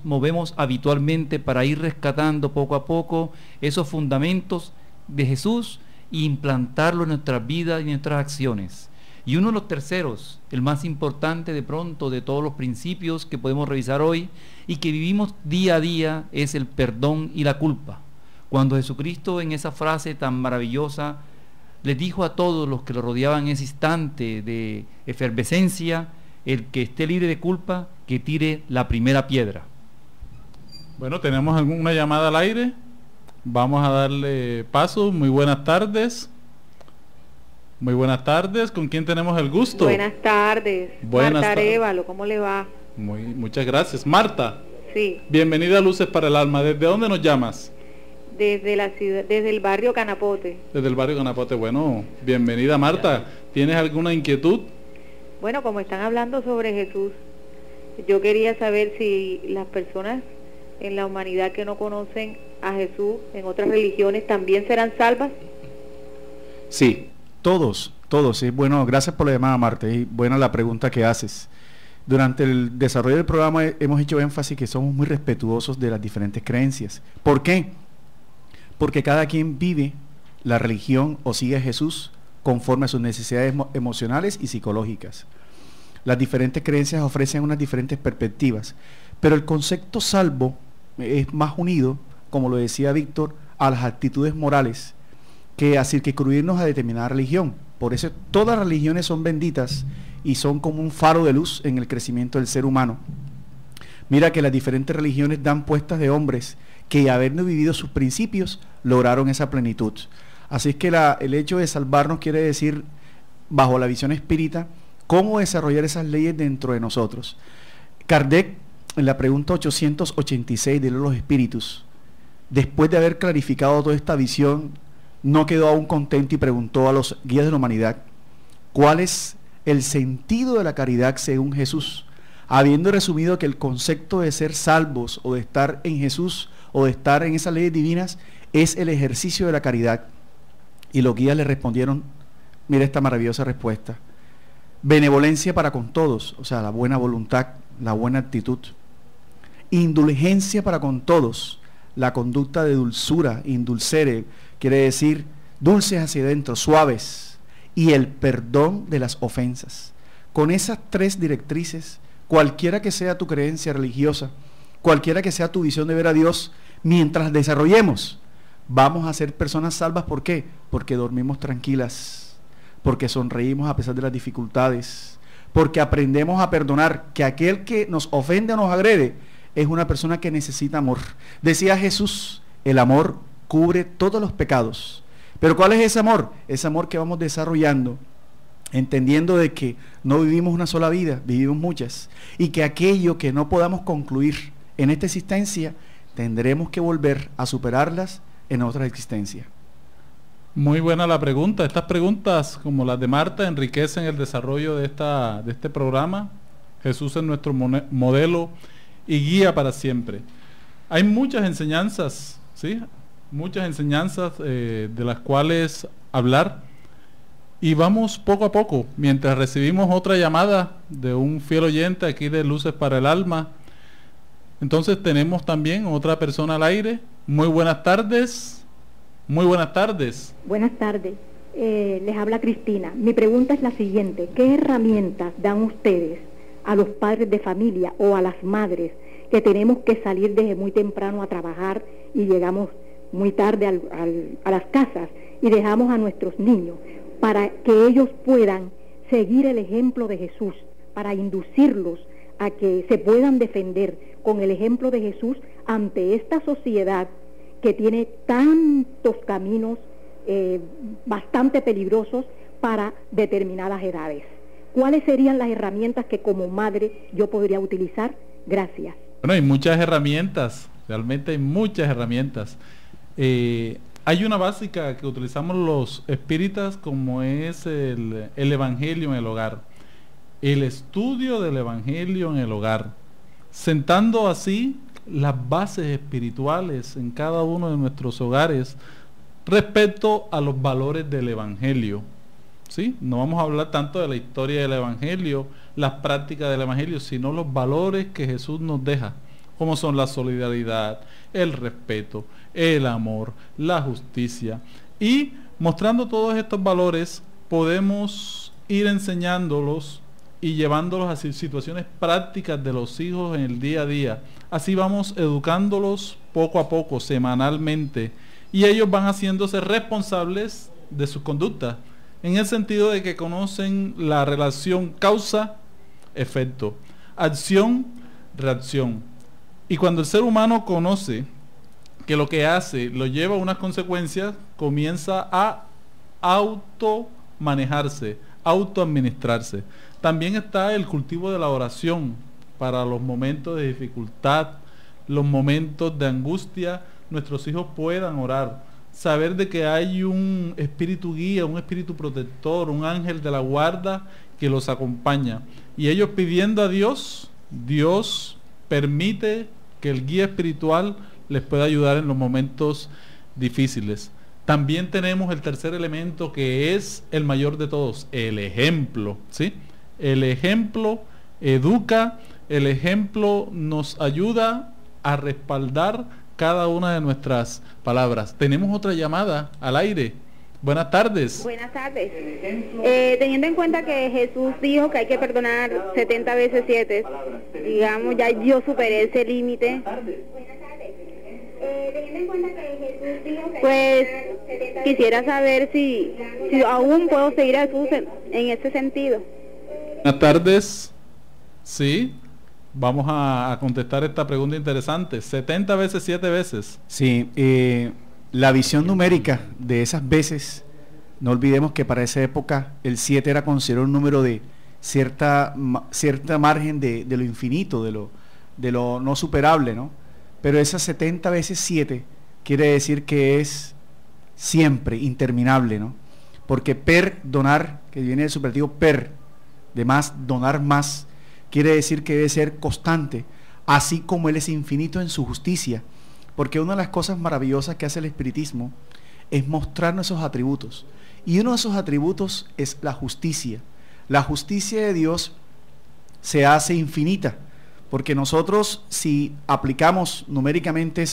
movemos habitualmente, para ir rescatando poco a poco esos fundamentos de Jesús e implantarlo en nuestras vidas y en nuestras acciones. Y uno de los terceros, el más importante de pronto de todos los principios que podemos revisar hoy y que vivimos día a día, es el perdón y la culpa. Cuando Jesucristo, en esa frase tan maravillosa, les dijo a todos los que lo rodeaban en ese instante de efervescencia: el que esté libre de culpa, que tire la primera piedra. Bueno, tenemos alguna llamada al aire. Vamos a darle paso. Muy buenas tardes. Muy buenas tardes. ¿Con quién tenemos el gusto? Buenas tardes. Marta Arévalo, ¿cómo le va? Muchas gracias. Marta. Sí. Bienvenida a Luces para el Alma. ¿Desde dónde nos llamas? Desde la ciudad, desde el barrio Canapote. Desde el barrio Canapote. Bueno, bienvenida, Marta. ¿Tienes alguna inquietud? Bueno, como están hablando sobre Jesús, yo quería saber si las personas en la humanidad que no conocen a Jesús en otras religiones también serán salvas. Sí, todos. Bueno, gracias por la llamada, Marta, y buena la pregunta que haces. Durante el desarrollo del programa hemos hecho énfasis que somos muy respetuosos de las diferentes creencias. ¿Por qué? Porque cada quien vive la religión o sigue a Jesús conforme a sus necesidades emocionales y psicológicas. Las diferentes creencias ofrecen unas diferentes perspectivas, pero el concepto salvo es más unido, como lo decía Víctor, a las actitudes morales que a circunscribirnos a determinada religión. Por eso todas las religiones son benditas y son como un faro de luz en el crecimiento del ser humano. Mira que las diferentes religiones dan puestas de hombres que, habiendo vivido sus principios, lograron esa plenitud. Así es que el hecho de salvarnos quiere decir, bajo la visión espírita, cómo desarrollar esas leyes dentro de nosotros. Kardec, en la pregunta 886 de los espíritus, después de haber clarificado toda esta visión, no quedó aún contento y preguntó a los guías de la humanidad: ¿cuál es el sentido de la caridad según Jesús? Habiendo resumido que el concepto de ser salvos o de estar en Jesús o de estar en esas leyes divinas es el ejercicio de la caridad. Y los guías le respondieron, mira esta maravillosa respuesta: benevolencia para con todos, o sea, la buena voluntad, la buena actitud. Indulgencia para con todos, la conducta de dulzura, indulcere, quiere decir dulces hacia adentro, suaves. Y el perdón de las ofensas. Con esas 3 directrices, cualquiera que sea tu creencia religiosa, cualquiera que sea tu visión de ver a Dios, mientras desarrollemos, vamos a ser personas salvas. ¿Por qué? Porque dormimos tranquilas, porque sonreímos a pesar de las dificultades, porque aprendemos a perdonar, que aquel que nos ofende o nos agrede es una persona que necesita amor. Decía Jesús, el amor cubre todos los pecados. Pero ¿cuál es ese amor? Ese amor que vamos desarrollando, entendiendo de que no vivimos una sola vida, vivimos muchas, y que aquello que no podamos concluir en esta existencia, tendremos que volver a superarlas en otra existencia. Muy buena la pregunta. Estas preguntas, como las de Marta, enriquecen el desarrollo de este programa. Jesús es nuestro modelo y guía para siempre. Hay muchas enseñanzas, ¿sí? Muchas enseñanzas de las cuales hablar, y vamos poco a poco, mientras recibimos otra llamada de un fiel oyente aquí de Luces para el Alma. Entonces tenemos también otra persona al aire. Muy buenas tardes. Muy buenas tardes. Buenas tardes, les habla Cristina. Mi pregunta es la siguiente: ¿qué herramientas dan ustedes a los padres de familia o a las madres que tenemos que salir desde muy temprano a trabajar y llegamos muy tarde a las casas y dejamos a nuestros niños, para que ellos puedan seguir el ejemplo de Jesús, para inducirlos a que se puedan defender con el ejemplo de Jesús ante esta sociedad que tiene tantos caminos bastante peligrosos para determinadas edades? ¿Cuáles serían las herramientas que como madre yo podría utilizar? Gracias. Bueno, hay muchas herramientas, realmente hay muchas herramientas. Hay una básica que utilizamos los espíritas, como es el Evangelio en el hogar, el estudio del Evangelio en el hogar, sentando así las bases espirituales en cada uno de nuestros hogares respecto a los valores del Evangelio. ¿Sí? No vamos a hablar tanto de la historia del Evangelio, las prácticas del Evangelio, sino los valores que Jesús nos deja, como son la solidaridad, el respeto, el amor, la justicia. Y mostrando todos estos valores, podemos ir enseñándolos y llevándolos a situaciones prácticas de los hijos en el día a día. Así vamos educándolos poco a poco, semanalmente, y ellos van haciéndose responsables de sus conductas, en el sentido de que conocen la relación causa-efecto, acción-reacción. Y cuando el ser humano conoce que lo que hace lo lleva a unas consecuencias, comienza a automanejarse, autoadministrarse. También está el cultivo de la oración para los momentos de dificultad, los momentos de angustia. Nuestros hijos puedan orar, saber de que hay un espíritu guía, un espíritu protector, un ángel de la guarda que los acompaña. Y ellos pidiendo a Dios, Dios permite que el guía espiritual les pueda ayudar en los momentos difíciles. También tenemos el tercer elemento, que es el mayor de todos, el ejemplo, ¿sí? El ejemplo educa, el ejemplo nos ayuda a respaldar cada una de nuestras palabras. Tenemos otra llamada al aire. Buenas tardes. Buenas tardes. Teniendo en cuenta que Jesús dijo que hay que perdonar 70 veces 7, digamos, ya yo superé ese límite. Teniendo en cuenta que Jesús dijo que pues quisiera saber si aún puedo seguir a Jesús en ese sentido. Buenas tardes. Sí, vamos a contestar esta pregunta interesante. 70 veces 7 veces. Sí, la visión numérica de esas veces, no olvidemos que para esa época el 7 era considerado un número de cierta margen de lo infinito, de lo no superable, ¿no? Pero esas 70 veces 7 quiere decir que es siempre, interminable, ¿no? Porque perdonar, que viene del superlativo per, de más, donar más, quiere decir que debe ser constante, así como Él es infinito en su justicia. Porque una de las cosas maravillosas que hace el espiritismo es mostrarnos esos atributos. Y uno de esos atributos es la justicia. La justicia de Dios se hace infinita, porque nosotros, si aplicamos numéricamente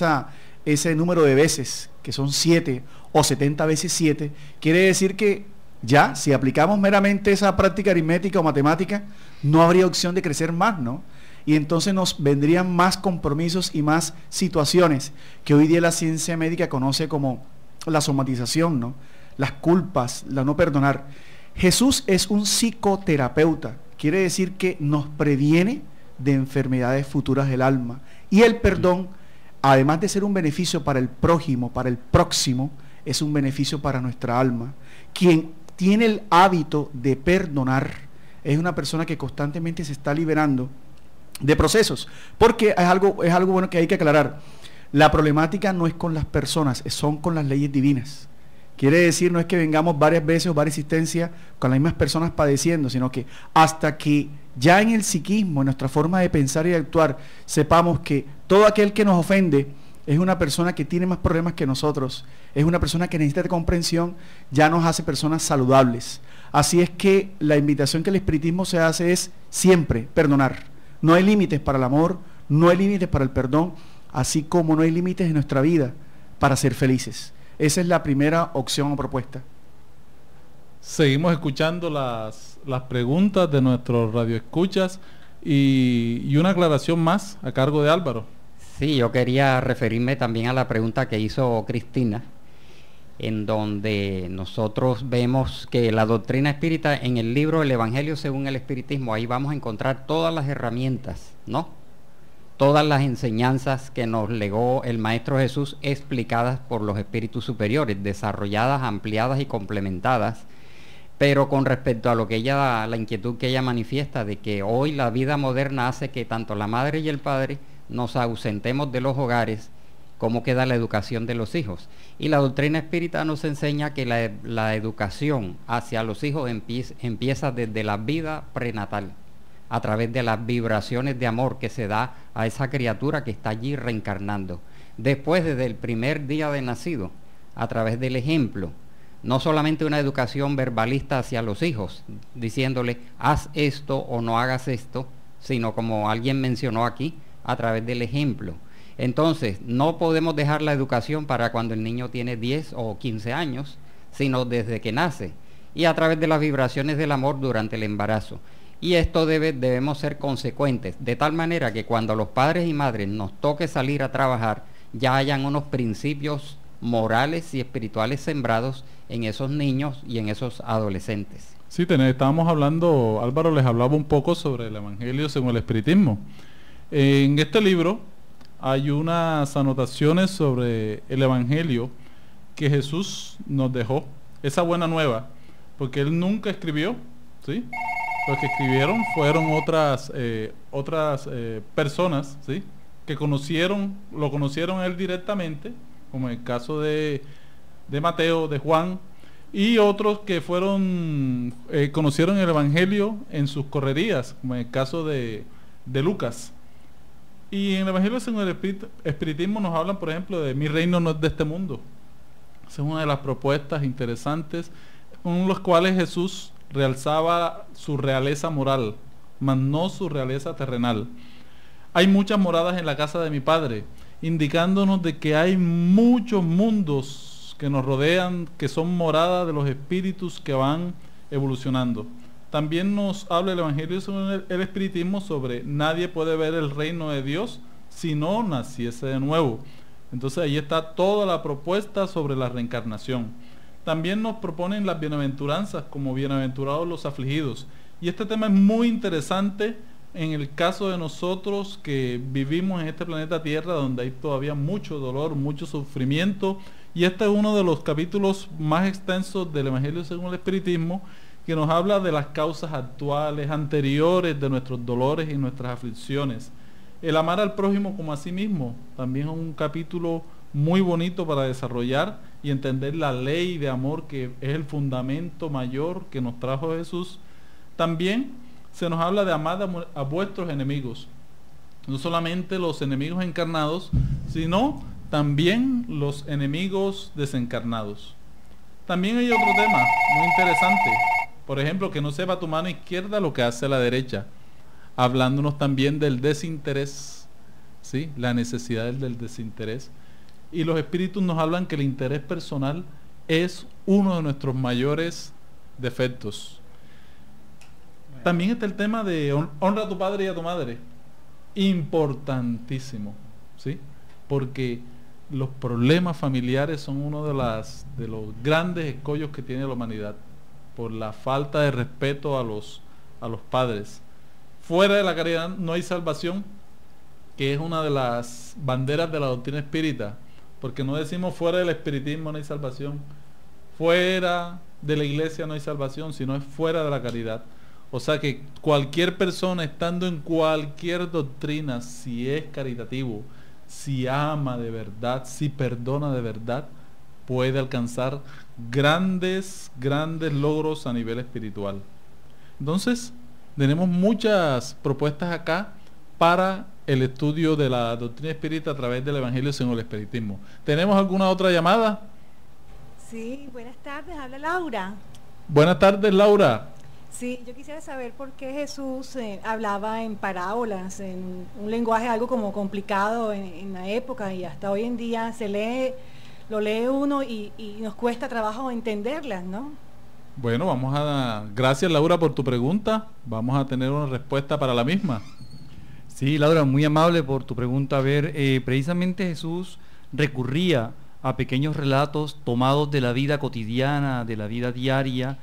ese número de veces, que son 7 o 70 veces 7, quiere decir que ya, si aplicamos meramente esa práctica aritmética o matemática, no habría opción de crecer más, ¿no? Y entonces nos vendrían más compromisos y más situaciones que hoy día la ciencia médica conoce como la somatización, ¿no? Las culpas, la no perdonar. Jesús es un psicoterapeuta, quiere decir que nos previene de enfermedades futuras del alma. Y el perdón, además de ser un beneficio para el prójimo, para el próximo, es un beneficio para nuestra alma. Quien tiene el hábito de perdonar es una persona que constantemente se está liberando de procesos, porque es algo bueno que hay que aclarar. La problemática no es con las personas, son con las leyes divinas. Quiere decir, no es que vengamos varias veces o varias existencias con las mismas personas padeciendo, sino que hasta que ya en el psiquismo, en nuestra forma de pensar y de actuar, sepamos que todo aquel que nos ofende es una persona que tiene más problemas que nosotros, es una persona que necesita de comprensión, ya nos hace personas saludables. Así es que la invitación que el espiritismo se hace es siempre perdonar. No hay límites para el amor, no hay límites para el perdón, así como no hay límites en nuestra vida para ser felices. Esa es la primera opción o propuesta. Seguimos escuchando las preguntas de nuestros radioescuchas y una aclaración más a cargo de Álvaro. Sí, yo quería referirme también a la pregunta que hizo Cristina, en donde nosotros vemos que la doctrina espírita en el libro El Evangelio según el Espiritismo, ahí vamos a encontrar todas las herramientas, ¿no? Todas las enseñanzas que nos legó el Maestro Jesús explicadas por los espíritus superiores, desarrolladas, ampliadas y complementadas. Pero con respecto a lo que ella, la inquietud que ella manifiesta de que hoy la vida moderna hace que tanto la madre y el padre nos ausentemos de los hogares, cómo queda la educación de los hijos. Y la doctrina espírita nos enseña que la educación hacia los hijos empieza desde la vida prenatal, a través de las vibraciones de amor que se da a esa criatura que está allí reencarnando. Después, desde el primer día de nacido, a través del ejemplo, no solamente una educación verbalista hacia los hijos, diciéndole haz esto o no hagas esto, sino como alguien mencionó aquí, a través del ejemplo. Entonces, no podemos dejar la educación para cuando el niño tiene 10 o 15 años, sino desde que nace, y a través de las vibraciones del amor durante el embarazo. Y esto debemos ser consecuentes, de tal manera que cuando los padres y madres nos toque salir a trabajar, ya hayan unos principios morales y espirituales sembrados en esos niños y en esos adolescentes. Sí, estábamos hablando, Álvaro les hablaba un poco sobre el Evangelio según el Espiritismo. En este libro hay unas anotaciones sobre el Evangelio que Jesús nos dejó, esa buena nueva, porque Él nunca escribió, ¿sí? Los que escribieron fueron otras personas, ¿sí? Que lo conocieron a Él directamente, como en el caso de Mateo, de Juan, y otros que conocieron el Evangelio en sus correrías, como en el caso de Lucas. Y en el Evangelio según el Espiritismo nos hablan, por ejemplo, de mi reino no es de este mundo. Esa es una de las propuestas interesantes, con los cuales Jesús realzaba su realeza moral, mas no su realeza terrenal. Hay muchas moradas en la casa de mi Padre, indicándonos de que hay muchos mundos que nos rodean, que son moradas de los espíritus que van evolucionando. También nos habla el Evangelio según el Espiritismo sobre nadie puede ver el reino de Dios si no naciese de nuevo. Entonces ahí está toda la propuesta sobre la reencarnación. También nos proponen las bienaventuranzas como bienaventurados los afligidos. Y este tema es muy interesante en el caso de nosotros que vivimos en este planeta Tierra, donde hay todavía mucho dolor, mucho sufrimiento. Y este es uno de los capítulos más extensos del Evangelio según el Espiritismo, que nos habla de las causas actuales, anteriores de nuestros dolores y nuestras aflicciones. El amar al prójimo como a sí mismo también es un capítulo muy bonito para desarrollar y entender la ley de amor, que es el fundamento mayor que nos trajo Jesús. También se nos habla de amar a vuestros enemigos, no solamente los enemigos encarnados, sino también los enemigos desencarnados. También hay otro tema muy interesante. Por ejemplo, que no sepa tu mano izquierda lo que hace la derecha. Hablándonos también del desinterés, ¿sí? La necesidad del desinterés. Y los espíritus nos hablan que el interés personal es uno de nuestros mayores defectos. También está el tema de honra a tu padre y a tu madre. Importantísimo, ¿sí? Porque los problemas familiares son uno de los grandes escollos que tiene la humanidad, por la falta de respeto a los padres. Fuera de la caridad no hay salvación, que es una de las banderas de la doctrina espírita, porque no decimos fuera del espiritismo no hay salvación, fuera de la iglesia no hay salvación, sino es fuera de la caridad. O sea que cualquier persona estando en cualquier doctrina, si es caritativo, si ama de verdad, si perdona de verdad, puede alcanzar grandes logros a nivel espiritual. Entonces, tenemos muchas propuestas acá para el estudio de la doctrina espírita a través del Evangelio según el Espiritismo. ¿Tenemos alguna otra llamada? Sí, buenas tardes, habla Laura. Buenas tardes, Laura. Sí, yo quisiera saber por qué Jesús hablaba en parábolas, en un lenguaje algo como complicado en la época, y hasta hoy en día lo lee uno y nos cuesta trabajo entenderlas, ¿no? Bueno, gracias, Laura, por tu pregunta. Vamos a tener una respuesta para la misma. Sí, Laura, muy amable por tu pregunta. A ver, precisamente Jesús recurría a pequeños relatos tomados de la vida cotidiana, de la vida diaria,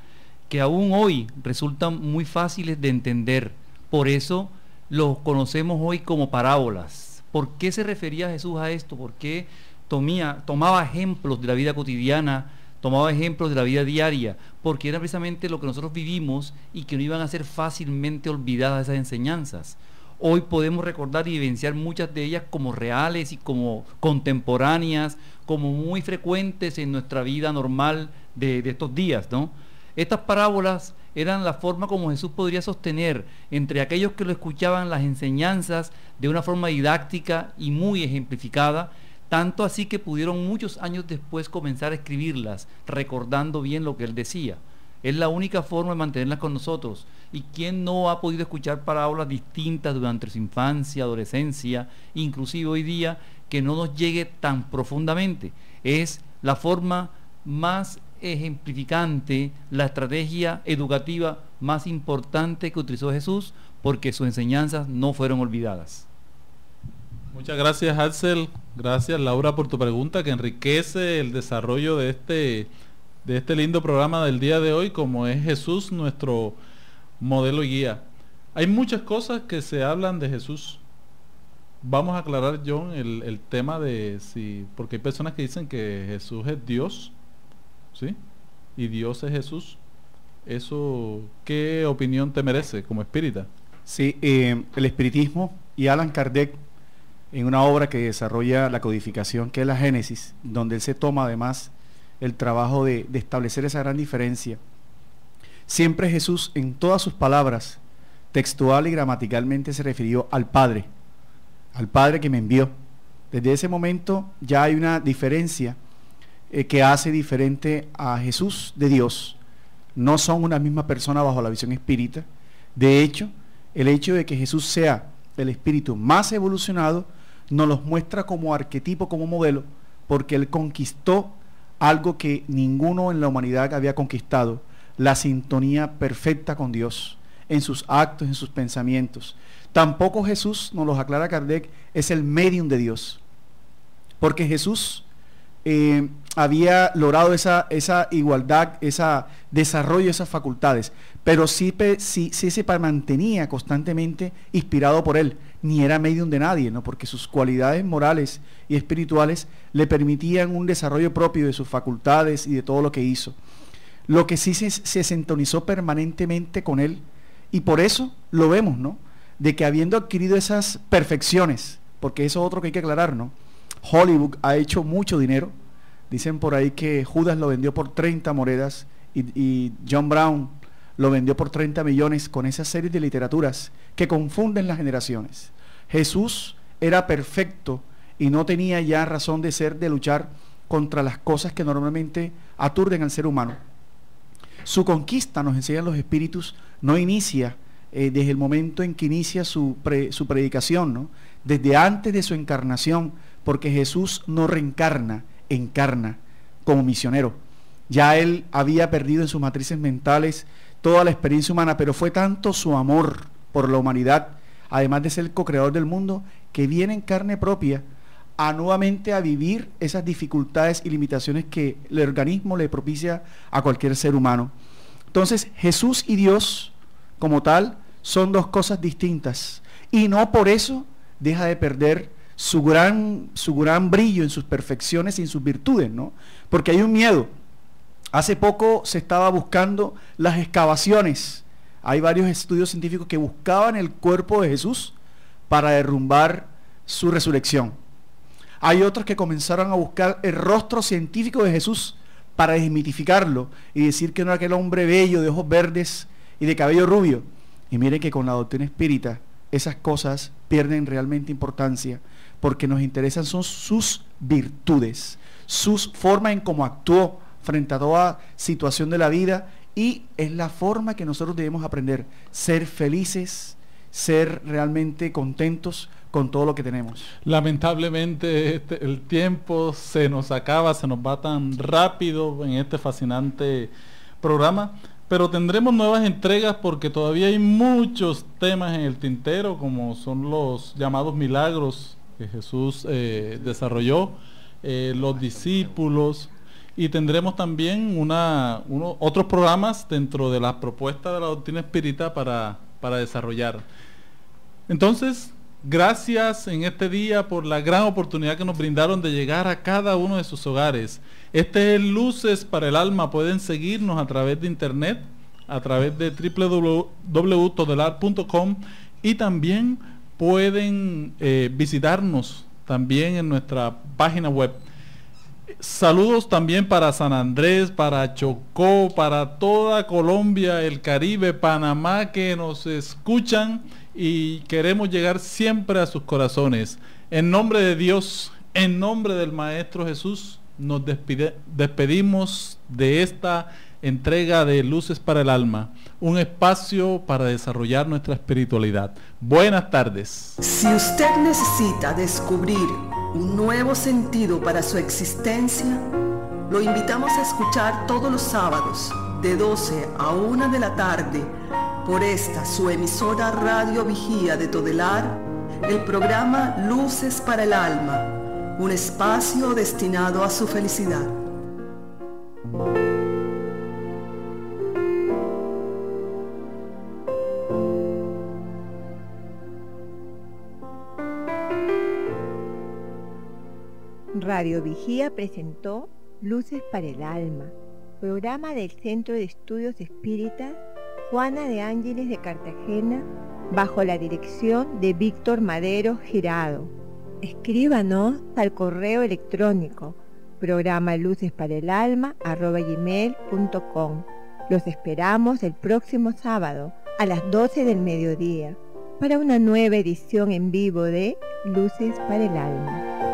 que aún hoy resultan muy fáciles de entender. Por eso los conocemos hoy como parábolas. ¿Por qué se refería Jesús a esto? ¿Por qué tomaba ejemplos de la vida cotidiana, tomaba ejemplos de la vida diaria? Porque era precisamente lo que nosotros vivimos y que no iban a ser fácilmente olvidadas esas enseñanzas. Hoy podemos recordar y vivenciar muchas de ellas como reales y como contemporáneas, como muy frecuentes en nuestra vida normal de estos días, ¿no? Estas parábolas eran la forma como Jesús podría sostener entre aquellos que lo escuchaban las enseñanzas de una forma didáctica y muy ejemplificada, tanto así que pudieron muchos años después comenzar a escribirlas, recordando bien lo que él decía. Es la única forma de mantenerlas con nosotros. ¿Y quién no ha podido escuchar parábolas distintas durante su infancia, adolescencia, inclusive hoy día, que no nos llegue tan profundamente? Es la forma más ejemplificante, la estrategia educativa más importante que utilizó Jesús, porque sus enseñanzas no fueron olvidadas. Muchas gracias, Axel. Gracias, Laura, por tu pregunta, que enriquece el desarrollo de este lindo programa del día de hoy, como es Jesús nuestro modelo y guía. Hay muchas cosas que se hablan de Jesús. Vamos a aclarar, John, el tema de si, porque hay personas que dicen que Jesús es Dios, ¿sí? Y Dios es Jesús. Eso, ¿qué opinión te merece como espírita? Sí, el espiritismo y Allan Kardec, en una obra que desarrolla la codificación, que es la Génesis, donde él se toma además el trabajo de establecer esa gran diferencia. Siempre Jesús, en todas sus palabras, textual y gramaticalmente, se refirió al Padre que me envió. Desde ese momento ya hay una diferencia que hace diferente a Jesús de Dios. No son una misma persona bajo la visión espírita. De hecho, el hecho de que Jesús sea el espíritu más evolucionado nos los muestra como arquetipo, como modelo, porque él conquistó algo que ninguno en la humanidad había conquistado: la sintonía perfecta con Dios en sus actos, en sus pensamientos. Tampoco Jesús, nos lo aclara Kardec, es el medium de Dios, porque Jesús había logrado esa igualdad, ese desarrollo de esas facultades, pero sí se mantenía constantemente inspirado por él, ni era medium de nadie, ¿no? Porque sus cualidades morales y espirituales le permitían un desarrollo propio de sus facultades y de todo lo que hizo. Lo que sí se sintonizó permanentemente con él, y por eso lo vemos, ¿no? De que habiendo adquirido esas perfecciones, porque eso es otro que hay que aclarar, ¿no? Hollywood ha hecho mucho dinero. Dicen por ahí que Judas lo vendió por 30 monedas y John Brown lo vendió por 30 millones con esa serie de literaturas que confunden las generaciones. Jesús era perfecto y no tenía ya razón de ser, de luchar contra las cosas que normalmente aturden al ser humano. Su conquista, nos enseñan los espíritus, no inicia desde el momento en que inicia su predicación, ¿no? Desde antes de su encarnación, porque Jesús no reencarna, encarna como misionero. Ya él había perdido en sus matrices mentales toda la experiencia humana, pero fue tanto su amor por la humanidad, además de ser el co-creador del mundo, que viene en carne propia a nuevamente a vivir esas dificultades y limitaciones que el organismo le propicia a cualquier ser humano. Entonces, Jesús y Dios, como tal, son dos cosas distintas, y no por eso deja de perder su gran brillo en sus perfecciones y en sus virtudes, ¿no? Porque hay un miedo. Hace poco se estaba buscando las excavaciones. Hay varios estudios científicos que buscaban el cuerpo de Jesús para derrumbar su resurrección. Hay otros que comenzaron a buscar el rostro científico de Jesús para desmitificarlo y decir que no era aquel hombre bello, de ojos verdes y de cabello rubio. Y miren que con la doctrina espírita esas cosas pierden realmente importancia, porque nos interesan son sus virtudes, sus formas en cómo actuó frente a toda situación de la vida, y es la forma que nosotros debemos aprender, ser felices, ser realmente contentos con todo lo que tenemos. Lamentablemente el tiempo se nos acaba, se nos va tan rápido en este fascinante programa, pero tendremos nuevas entregas porque todavía hay muchos temas en el tintero, como son los llamados milagros que Jesús desarrolló, los discípulos, y tendremos también otros programas dentro de las propuestas de la doctrina espírita para desarrollar. Entonces, gracias en este día por la gran oportunidad que nos brindaron de llegar a cada uno de sus hogares. Este es Luces para el Alma. Pueden seguirnos a través de internet, a través de www.todelar.com, y también pueden visitarnos también en nuestra página web. Saludos también para San Andrés, para Chocó, para toda Colombia, el Caribe, Panamá, que nos escuchan, y queremos llegar siempre a sus corazones. En nombre de Dios, en nombre del Maestro Jesús, nos despedimos de esta entrega de Luces para el Alma, un espacio para desarrollar nuestra espiritualidad. Buenas tardes. Si usted necesita descubrir un nuevo sentido para su existencia, lo invitamos a escuchar todos los sábados de 12 a 1 de la tarde por esta su emisora Radio Vigía de Todelar, el programa Luces para el Alma, un espacio destinado a su felicidad. Radio Vigía presentó Luces para el Alma, programa del Centro de Estudios Espíritas Juana de Ángeles de Cartagena, bajo la dirección de Víctor Madero Girado. Escríbanos al correo electrónico programa lucesparaelalma@gmail.com. Los esperamos el próximo sábado a las 12 del mediodía para una nueva edición en vivo de Luces para el Alma.